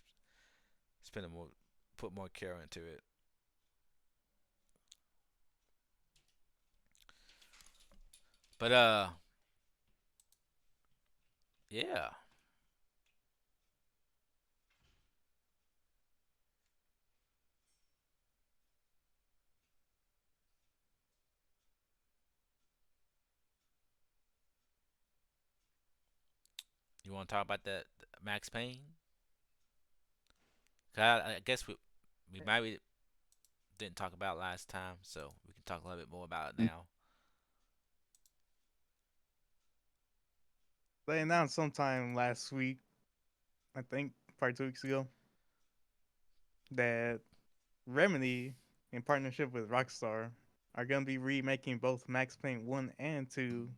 spending more, put more care into it. But yeah. You want to talk about that Max Payne? 'Cause I guess we maybe didn't talk about it last time, so we can talk a little bit more about it now. They announced sometime last week, I think, probably 2 weeks ago, that Remedy, in partnership with Rockstar, are going to be remaking both Max Payne 1 and 2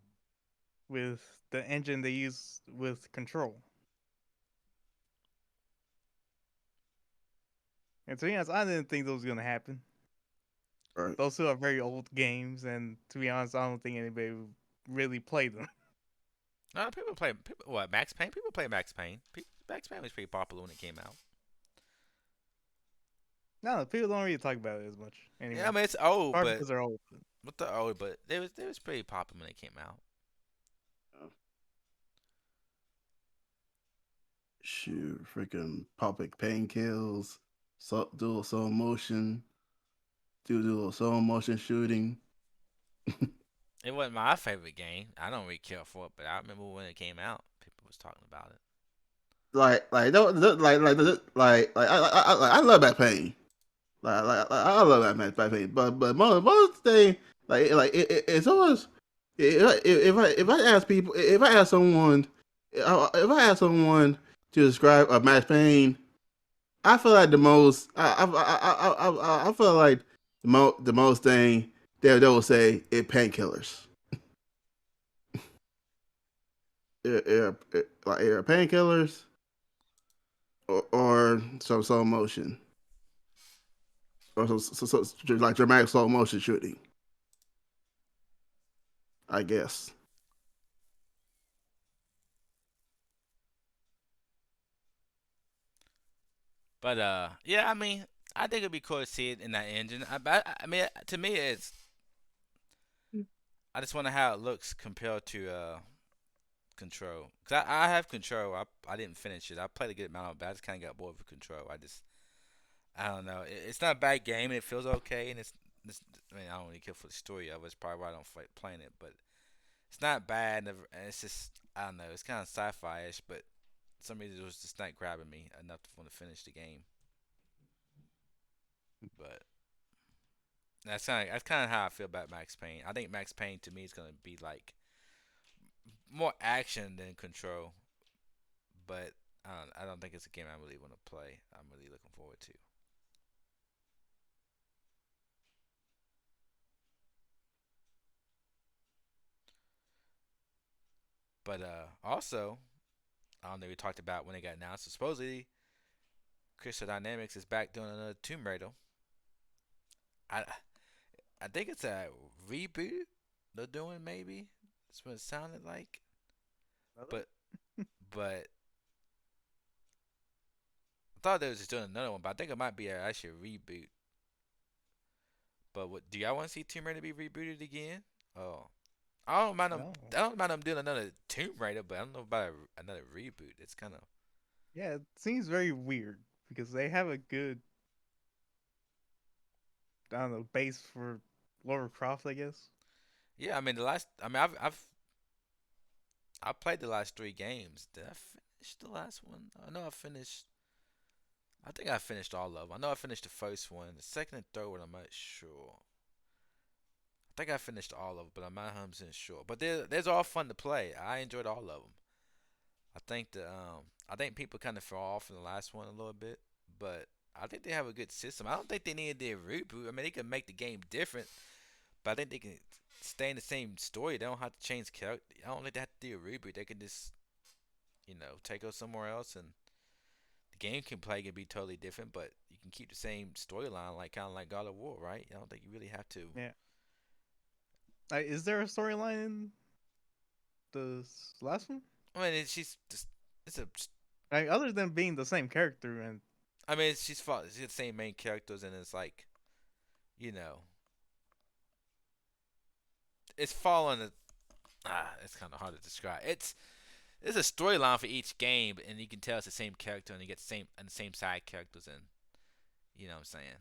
with the engine they use with Control. And to be honest, I didn't think that was going to happen. Right. Those two are very old games, and to be honest, I don't think anybody would really play them. No, people play what Max Payne. People play Max Payne. Max Payne was pretty popular when it came out. No, people don't really talk about it as much Yeah, I anymore. mean it's old, Probably but because they're old. what the old, but they was pretty popular when it came out. Shoot, freaking Public Pain Kills, dual slow motion, dual slow motion shooting. It wasn't my favorite game. I don't really care for it, but I remember when it came out, people was talking about it. I love that pain. I love that pain. But most thing it's always if I ask people if I ask someone if I ask someone to describe a Max Payne, I feel like the most I feel like the most thing they will say is painkillers. Like painkillers or some slow motion or like dramatic slow motion shooting. I guess. But yeah, I mean, I think it'd be cool to see it in that engine. I mean, to me, it's I just wonder how it looks compared to Control. Cause I have Control. I didn't finish it. I played a good amount of it, but I just kind of got bored with Control. I don't know. It's not a bad game. And it feels okay, and it's I mean, I don't really care for the story of it. It's probably why I don't like playing it, but it's not bad. And it's just I don't know. It's kind of sci-fi-ish, but for some reason it was just not grabbing me enough to want to finish the game. But that's kind of how I feel about Max Payne. I think Max Payne to me is gonna be like more action than Control, but I don't think it's a game I really want to play. I'm really looking forward to. But also, I don't know. We talked about when it got announced. So supposedly, Crystal Dynamics is back doing another Tomb Raider. I I think it's a reboot they're doing. Maybe that's what it sounded like. Really? But but I thought they was just doing another one. But I think it might be actually a reboot. But what do y'all want to see Tomb Raider be rebooted again? Oh, I don't mind them. No. I don't mind them doing another Tomb Raider, but I don't know about another reboot. It's kind of Yeah, it seems very weird because they have a good, I don't know, base for Lara Croft, I guess. yeah. I mean the last. I mean I played the last three games. Did I finish the last one? I know I finished. I think I finished all of them. I know I finished the first one. The second and third one, I'm not sure. I think I finished all of them, but I'm not 100% sure. But there's all fun to play. I enjoyed all of them. I think people kind of fell off in the last one a little bit, but I think they have a good system. I don't think they need to do a reboot. I mean, they can make the game different, but I think they can stay in the same story. They don't have to change character. I don't think they have to do a reboot. They can just take us somewhere else, and the game can play can be totally different, but you can keep the same storyline, like kind of like God of War, right? I don't think you really have to. Yeah. Is there a storyline in the last one? I mean, she's just it's a. Other than being the same character and I mean, she's the same main characters, and it's like, you know, it's following. It's kind of hard to describe. It's a storyline for each game, and you can tell it's the same character, and you get the same side characters, and you know what I'm saying.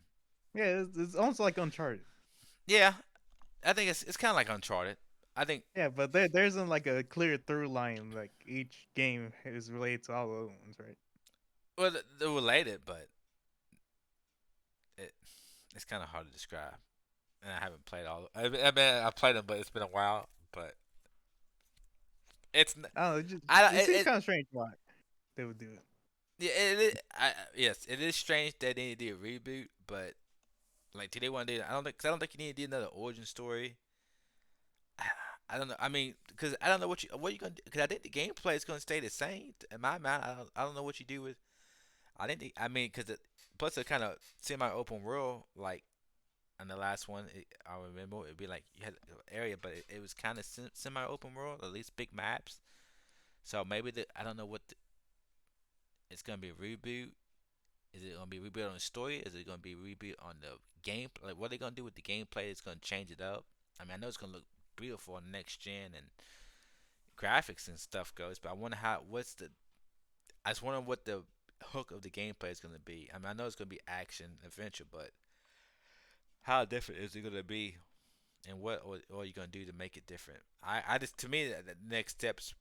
yeah, it's almost like Uncharted. Yeah, I think it's kind of like Uncharted. I think Yeah, but there isn't like a clear through line. Like each game is related to all the other ones, right? well they're related, but it it's kind of hard to describe. And I haven't played all. I mean, I played them, but it's been a while. But it's I don't know. I It seems kind of strange why they would do it. yeah yes, it is strange that they need to do a reboot, but like do they want to do? I don't think you need to do another origin story. I don't know. I mean, because I don't know what you gonna do. Because I think the gameplay is gonna stay the same. In my mind, I don't know what you do with. I mean, because plus it's kind of semi-open world. Like in the last one, I remember it'd be like you had an area, but it was kind of semi-open world. At least big maps. So maybe I don't know it's gonna be a reboot. Is it gonna be a reboot on the story? Is it gonna be a reboot on the game? Like what are they gonna do with the gameplay? It's gonna change it up. I mean, I know it's gonna look beautiful on next gen and graphics and stuff goes, but I wonder I just wonder what the hook of the gameplay is gonna be. I mean, I know it's gonna be action adventure, but how different is it gonna be, and what are you gonna do to make it different? I just to me the next steps,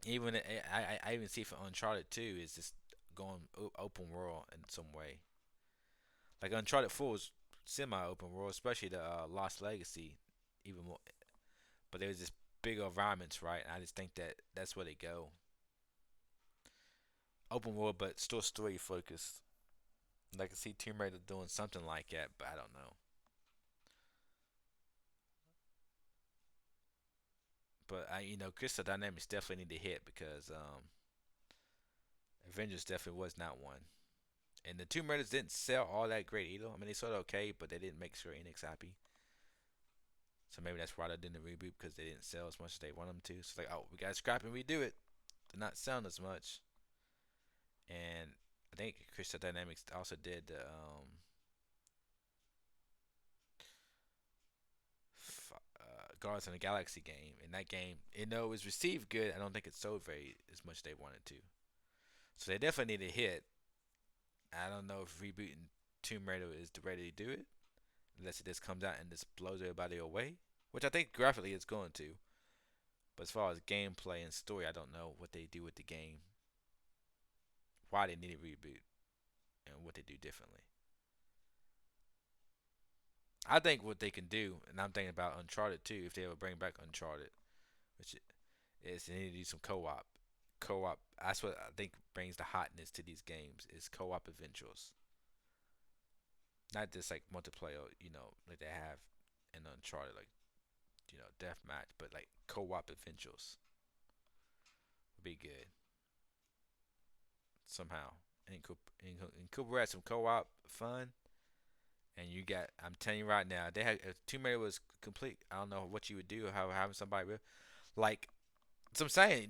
even I even see for Uncharted 2 is just going open world in some way. Like Uncharted 4 is semi open world, especially the Lost Legacy, even more. But there's just bigger environments, right? And I just think that that's where they go. Open world, but still story focused. Like I can see Tomb Raider doing something like that, but I don't know. But Crystal Dynamics definitely need to hit because Avengers definitely was not one. And the Tomb Raiders didn't sell all that great either. I mean, they sold okay, but they didn't make Square Enix happy. So maybe that's why they didn't reboot because they didn't sell as much as they want them to. So it's like, oh, we got to scrap and redo it. They're not selling as much. And I think Crystal Dynamics also did the Guardians of the Galaxy game. And that game, it was received good. I don't think it sold very as much as they wanted to. So they definitely need a hit. I don't know if rebooting Tomb Raider is the way to do it, unless it just comes out and just blows everybody away, which I think graphically it's going to. But as far as gameplay and story, I don't know what they do with the game, why they need a reboot, and what they do differently. I think what they can do, and I'm thinking about Uncharted too, if they ever bring back Uncharted, which is they need to do some co-op. Co-op. That's what I think brings the hotness to these games is co-op adventures. Not just like multiplayer, like they have in Uncharted, like deathmatch, but like co-op adventures would be good somehow. And Cooper had some co-op fun, and you got. I'm telling you right now, they had if Tomb Raider was complete. I don't know what you would do, or how having somebody like. So I'm saying,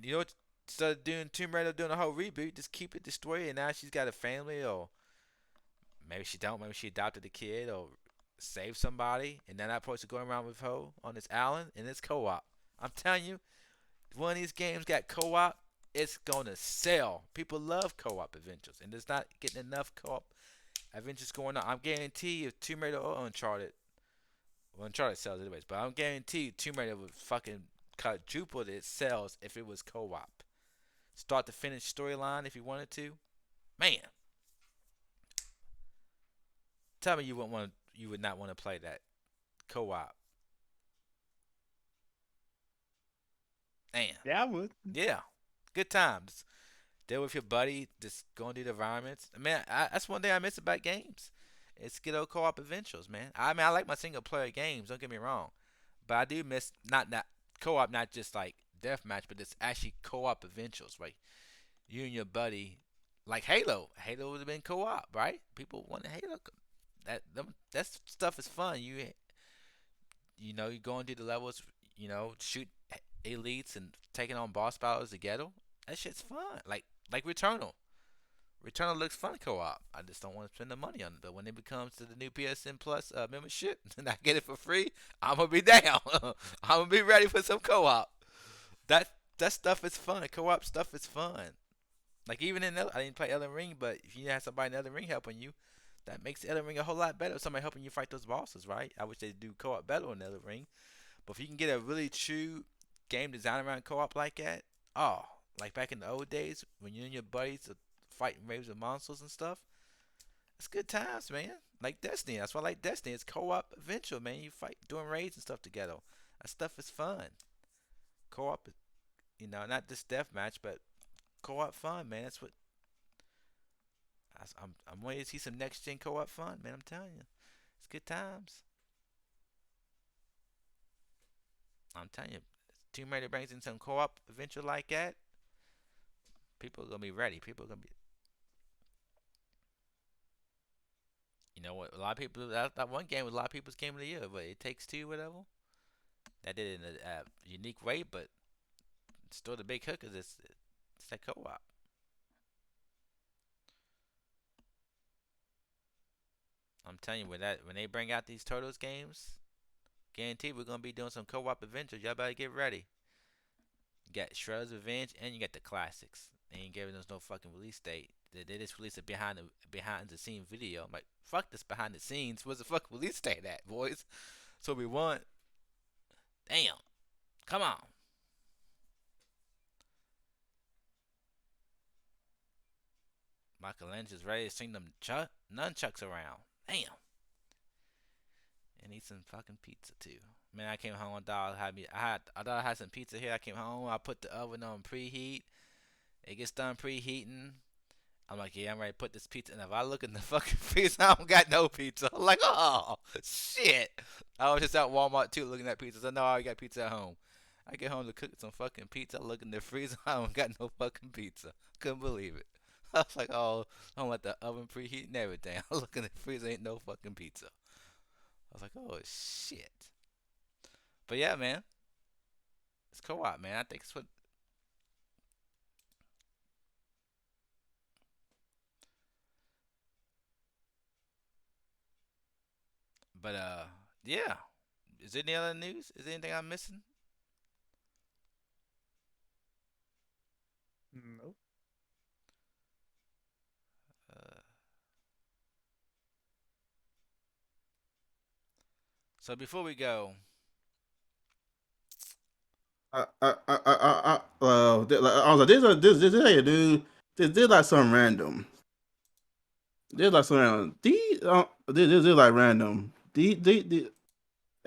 instead of doing Tomb Raider doing a whole reboot, just keep it destroyed, and now she's got a family, or maybe she don't. Maybe she adopted a kid, or save somebody, and then that person going around with her on this island, and it's co-op. I'm telling you, one of these games got co-op, it's gonna sell. People love co-op adventures, and there's not getting enough co-op adventures going on. I'm guarantee you, Tomb Raider or Uncharted, well, Uncharted sells anyways, but I'm guaranteed Tomb Raider would fucking quadruple its sales if it was co-op. Start to finish storyline if you wanted to. Man, tell me you would not want to play that co-op. Man, Yeah, I would. yeah, good times. Deal with your buddy, just going through the environments. Man, that's one thing I miss about games. It's good old co-op adventures, man. I mean, I like my single player games. Don't get me wrong, but I do miss not co-op, not just like deathmatch, but it's actually co-op adventures. Like you and your buddy, like Halo. Halo would have been co-op, right? People want Halo. That stuff is fun. You going through the levels. Shoot elites and taking on boss battles together. That shit's fun. Like Returnal. Returnal looks fun co-op. I just don't want to spend the money on it. But when it becomes to the new PSN Plus membership and I get it for free, I'm gonna be down. I'm gonna be ready for some co-op. That stuff is fun. Co-op stuff is fun. Like even I didn't play Elden Ring, but if you have somebody in Elden Ring helping you, that makes Elden Ring a whole lot better. Somebody helping you fight those bosses, right? I wish they do co-op better in Elden Ring. But if you can get a really true game design around co-op like that, oh, like back in the old days when you and your buddies are fighting waves of monsters and stuff, it's good times, man. Like Destiny, that's why I like Destiny. It's co-op adventure, man. You fight doing raids and stuff together. That stuff is fun. Co-op, not just deathmatch, but co-op fun, man. That's what I'm waiting to see some next gen co-op fun, man. I'm telling you, it's good times. I'm telling you, Tomb Raider brings in some co-op adventure like that. People are gonna be ready. People are gonna be. You know what? A lot of people. That one game was a lot of people's game of the year, but It Takes Two, whatever. That did it in a unique way, but Still the big hook is it's that co-op. I'm telling you, when they bring out these Turtles games, guaranteed we're gonna be doing some co-op adventures. Y'all better get ready. You got Shredder's Revenge and you got the classics. They ain't giving us no fucking release date. They just released a behind the scene video. I'm like, fuck this behind the scenes. Where's the fucking release date at, boys? That's what we want. Damn. Come on. Michelangelo's ready to swing them nunchucks around. Damn. And eat some fucking pizza too. Man, I came home and thought I thought I had some pizza here. I came home, I put the oven on preheat. It gets done preheating. I'm like, yeah, I'm ready to put this pizza. And if I look in the fucking freezer, I don't got no pizza. I'm like, oh shit. I was just at Walmart too, looking at pizza. I know I already got pizza at home. I get home to cook some fucking pizza. I look in the freezer, I don't got no fucking pizza. Couldn't believe it. I was like, oh, I'm let the oven preheat and everything. I look in the freezer, ain't no fucking pizza. I was like, oh shit. But yeah, man, it's co-op, man. I think it's what. But yeah. Is there any other news? Is there anything I'm missing? Nope. Uh, so before we go, I was like, this hey dude, this like something random. This like something random. This like random.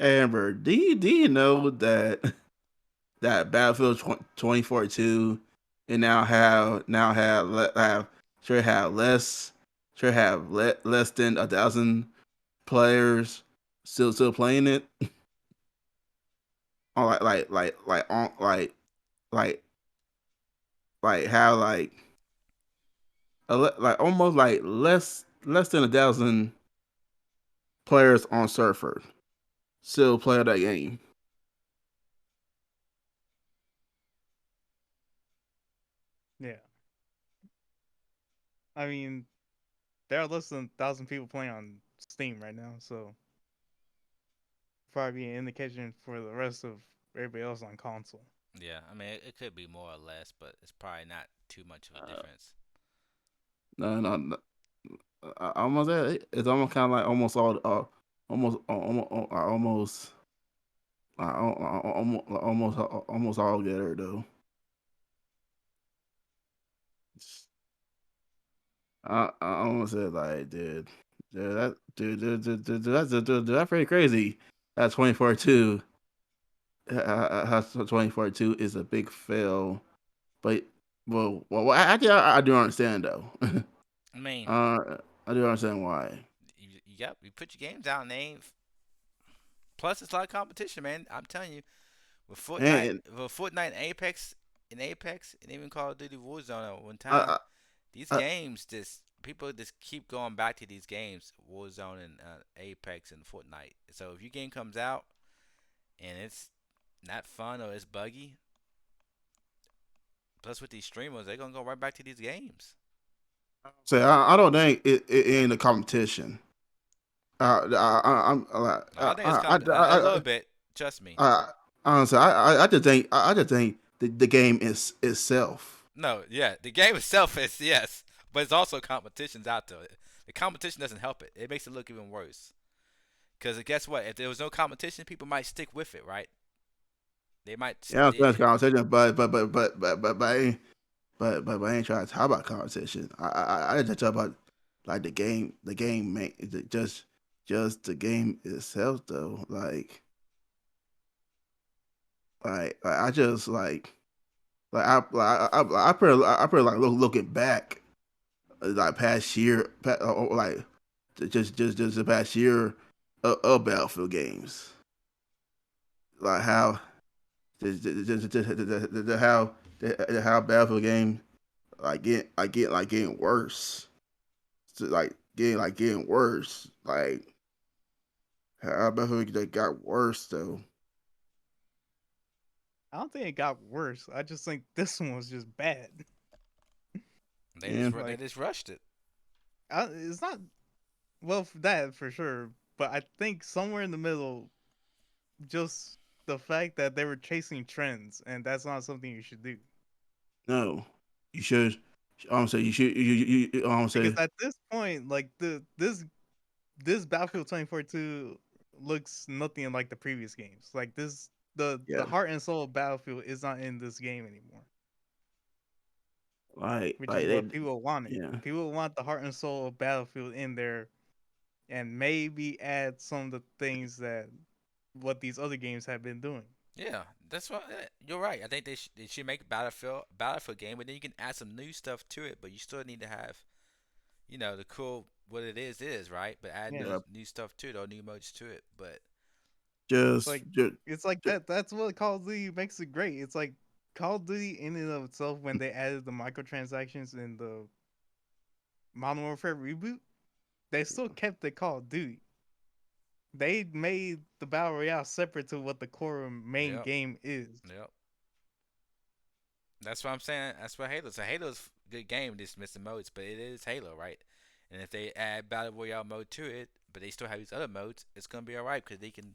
Amber, do you know that Battlefield 2042 and sure have less than 1,000 players still playing it? Or like how like almost like less than 1,000 players on Surfer still play that game. Yeah. I mean, there are less than 1,000 people playing on Steam right now, so probably an indication for the rest of everybody else on console. yeah, I mean it could be more or less, but it's probably not too much of a difference. No. Almost it's almost kind of like almost all almost almost all together though. I almost said like, that's pretty crazy. That 2042, 2042 is a big fail, but actually, I do understand though. I mean, I do understand why. you put your games out and they ain't. Plus, it's a lot of competition, man. I'm telling you, And with Fortnite, Apex, and even Call of Duty Warzone at one time, I, these I, games just people just keep going back to these games, Warzone and Apex and Fortnite. So if your game comes out and it's not fun or it's buggy, plus with these streamers, they're gonna go right back to these games. say I don't think it in the competition. I'm like I think it's come a little bit. Trust me. honestly, I just think the game is itself. No, yeah, the game itself is yes, but it's also competitions out there. The competition doesn't help it. It makes it look even worse. Because guess what? If there was no competition, people might stick with it, right? They might. Yeah, it's conversation, but I ain't trying to talk about competition. I just talk about like the game, man. Just the game itself, though. Like I just I pretty like looking back like past year, or like just the past year of Battlefield games, like how how Battlefield game like getting worse, so, getting worse, like how Battlefield got worse though. I don't think it got worse. I just think this one was just bad. Yeah. They Like, just rushed it. it's not well that for sure, but I think somewhere in the middle, just the fact that they were chasing trends, and that's not something you should do. No, you should. I'm say you should. I'm Because say at this point, like this Battlefield 2042 looks nothing like the previous games. Like the yeah. heart and soul of Battlefield is not in this game anymore, which is Like what they. people wanted. Yeah. People want the heart and soul of Battlefield in there, and maybe add some of the things that what these other games have been doing. Yeah, that's what you're right. I think they should make Battlefield game, but then you can add some new stuff to it. But you still need to have the cool what it is right. But add Yeah, Yeah. new stuff to it or new modes to it. But Just, like just, it's like just that's what Call of Duty makes it great. It's like Call of Duty in and of itself when they added the microtransactions in the Modern Warfare reboot, they still kept it Call of Duty. They made the battle royale separate to what the core main yep, game is. yep. That's what I'm saying. That's what Halo. So Halo's a good game. Just missing modes, but it is Halo, right? And if they add battle royale mode to it, but they still have these other modes, it's gonna be alright because you can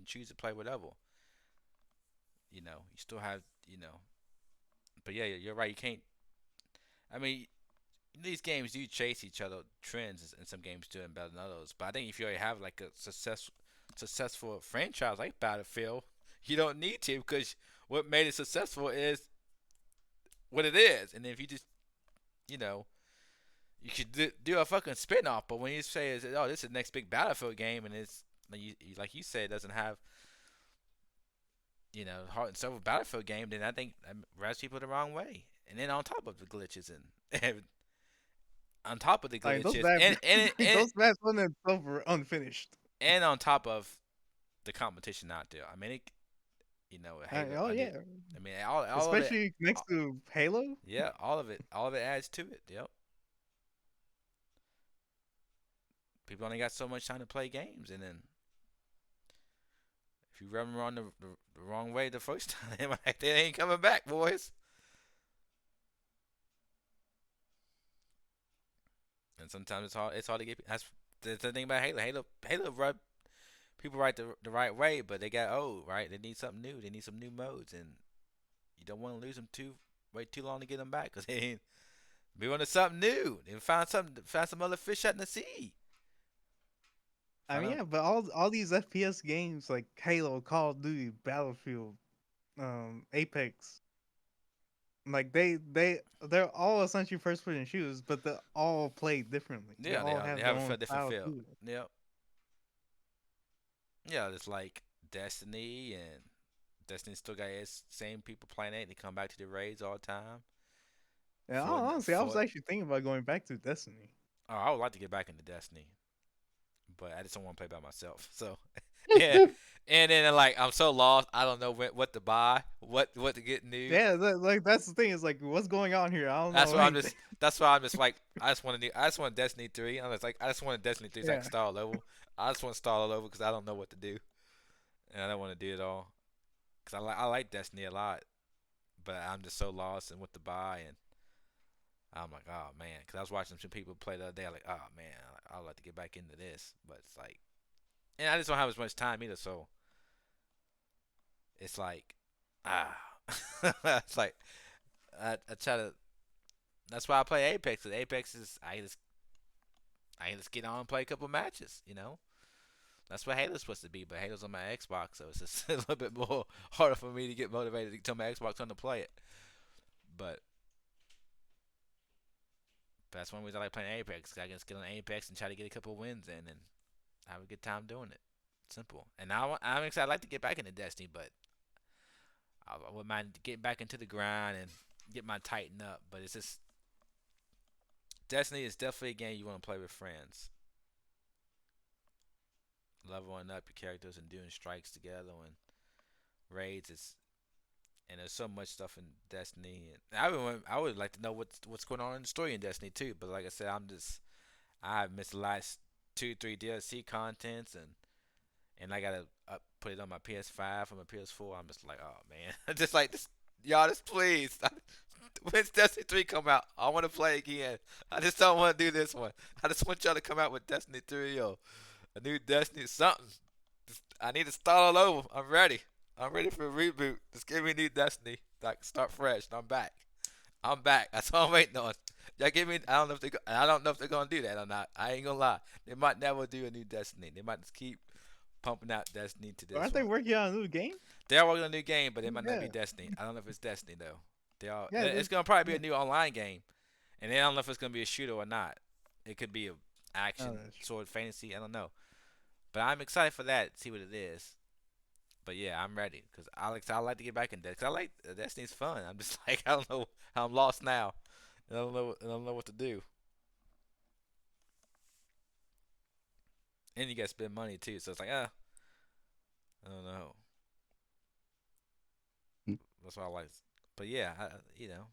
choose to play whatever. You still have But yeah, you're right. You can't. I mean, these games do chase each other trends, and some games doing better than others. But I think if you already have like a successful franchise like Battlefield, you don't need to because what made it successful is what it is. And if you just you know you could do a fucking spin-off, but when you say oh, this is the next big Battlefield game, and it's like you said, it doesn't have heart and soul of Battlefield game, then I think that rubs people the wrong way. And then on top of the glitches and on top of the Like those glitches maps, and those maps on themselves were unfinished. and on top of the competition out there. I mean, Halo. Oh yeah, I mean, all of it. especially next to Halo. Yeah, all of it adds to it. Yep. People only got so much time to play games, and then if you rub them wrong the wrong way the first time, they ain't coming back, boys. And sometimes it's hard. It's hard to get. That's the thing about Halo. Halo rub people right the right way, but they got old, right? They need something new. They need some new modes, and you don't want to lose them wait too long to get them back because they ain't. We wanted something new. They find some other fish out in the sea. I Find mean, out. yeah, but all these FPS games like Halo, Call of Duty, Battlefield, Apex, like they're all essentially first person shooters, but they all play differently. They Yeah, all they have their have own a different style feel. to it. Yep. Yeah, it's like Destiny, and Destiny still got its same people playing it. They come back to the raids all the time. And Fortnite, honestly, I was Fort. actually thinking about going back to Destiny. Oh, I would like to get back into Destiny, but I just don't want to play by myself. So, yeah. And then like I'm so lost, I don't know what to buy, what to get new. Yeah, like that's the thing. Is like, what's going on here? I don't That's know why I'm anything. just. That's why I'm just like. I just want Destiny 3. I just want Destiny 3 so I Yeah, can start all over. I just want to start all over because I don't know what to do, and I don't want to do it all. Cause I like Destiny a lot, but I'm just so lost in what to buy, and I'm like, oh man. Cause I was watching some people play the other day. I'm like, oh man, I'd like to get back into this, but it's like, and I just don't have as much time either. So it's like, ah, it's like I try to. That's why I play Apex. 'Cause Apex is I just get on and play a couple matches. That's what Halo's supposed to be, but Halo's on my Xbox, so it's just a little bit more harder for me to get motivated to tell my Xbox on to play it. But that's one reason I like playing Apex. 'Cause I can just get on Apex and try to get a couple wins in and have a good time doing it. Simple. And now I'm excited. I'd like to get back into Destiny, but I wouldn't mind getting back into the grind and get my Titan up. But it's just Destiny is definitely a game you want to play with friends. Leveling up your characters and doing strikes together and raids. And there's so much stuff in Destiny. And I would like to know what's going on in the story in Destiny too. But like I said, I've missed the last 2 3 DLC contents, and I gotta put it on my PS5 or my PS4. I'm just like, oh man, just like this, y'all. Just please, when's Destiny 3 come out? I want to play again. I just don't want to do this one. I just want y'all to come out with Destiny 3 or a new Destiny something. I need to start all over. I'm ready. I'm ready for a reboot. Just give me a new Destiny. Like start fresh. I'm back. I'm back. That's all I'm waiting on. Y'all give me. I don't know if they're gonna do that or not. I ain't gonna lie. They might never do a new Destiny. They might just keep pumping out Destiny to this Aren't they one. working on a new game? They are working on a new game, but it might not be Yeah. Destiny. I don't know if it's Destiny though. They are. Yeah, It's gonna probably be a new online game, and I don't know if it's gonna be a shooter or not. It could be a action, that's sword, fantasy. I don't know. But I'm excited for that. See what it is. But yeah, I'm ready because I like to get back in Destiny. 'Cause I like Destiny's fun. I'm just like I don't know. I'm lost now. I don't know what to do. And you gotta spend money too, so it's like I don't know. Hmm. That's why I like. But yeah, you know.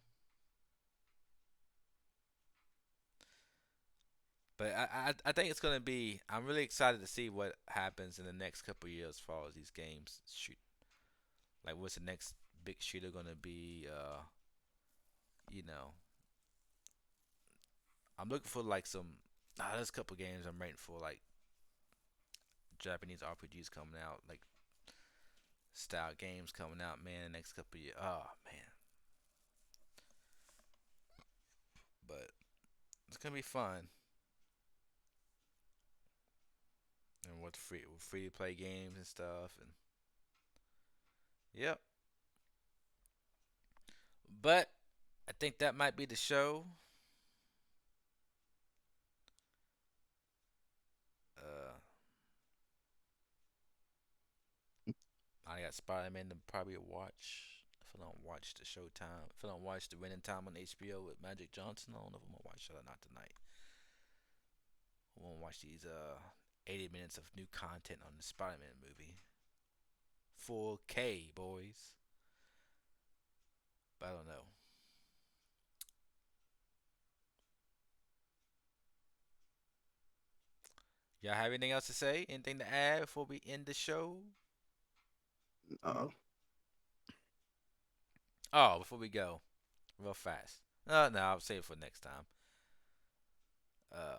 But I think it's gonna be. I'm really excited to see what happens in the next couple of years as far as these games shoot. Like, what's the next big shooter gonna be? You know, I'm looking for like some. There's a couple games I'm waiting for, like Japanese RPGs coming out, like style games coming out, man. The next couple of years. Oh man, but it's gonna be fun. And with free to play games and stuff, and yep. But I think that might be the show. Uh, I got Spider-Man to probably watch. If I don't watch the Showtime, if I don't watch the Winning Time on HBO with Magic Johnson, I don't know if I'm gonna watch that or not tonight. I want to watch these 80 minutes of new content on the Spider-Man movie. 4K boys. But I don't know. Y'all have anything else to say? Anything to add before we end the show? Oh, Oh, before we go, real fast. No, I'll save it for next time. Uh,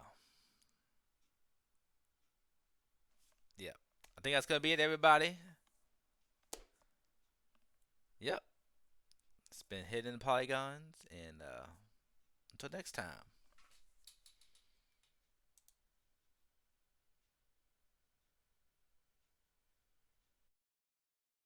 yeah. I think that's gonna be it, everybody. Yep. It's been Hidden Polygons, and until next time.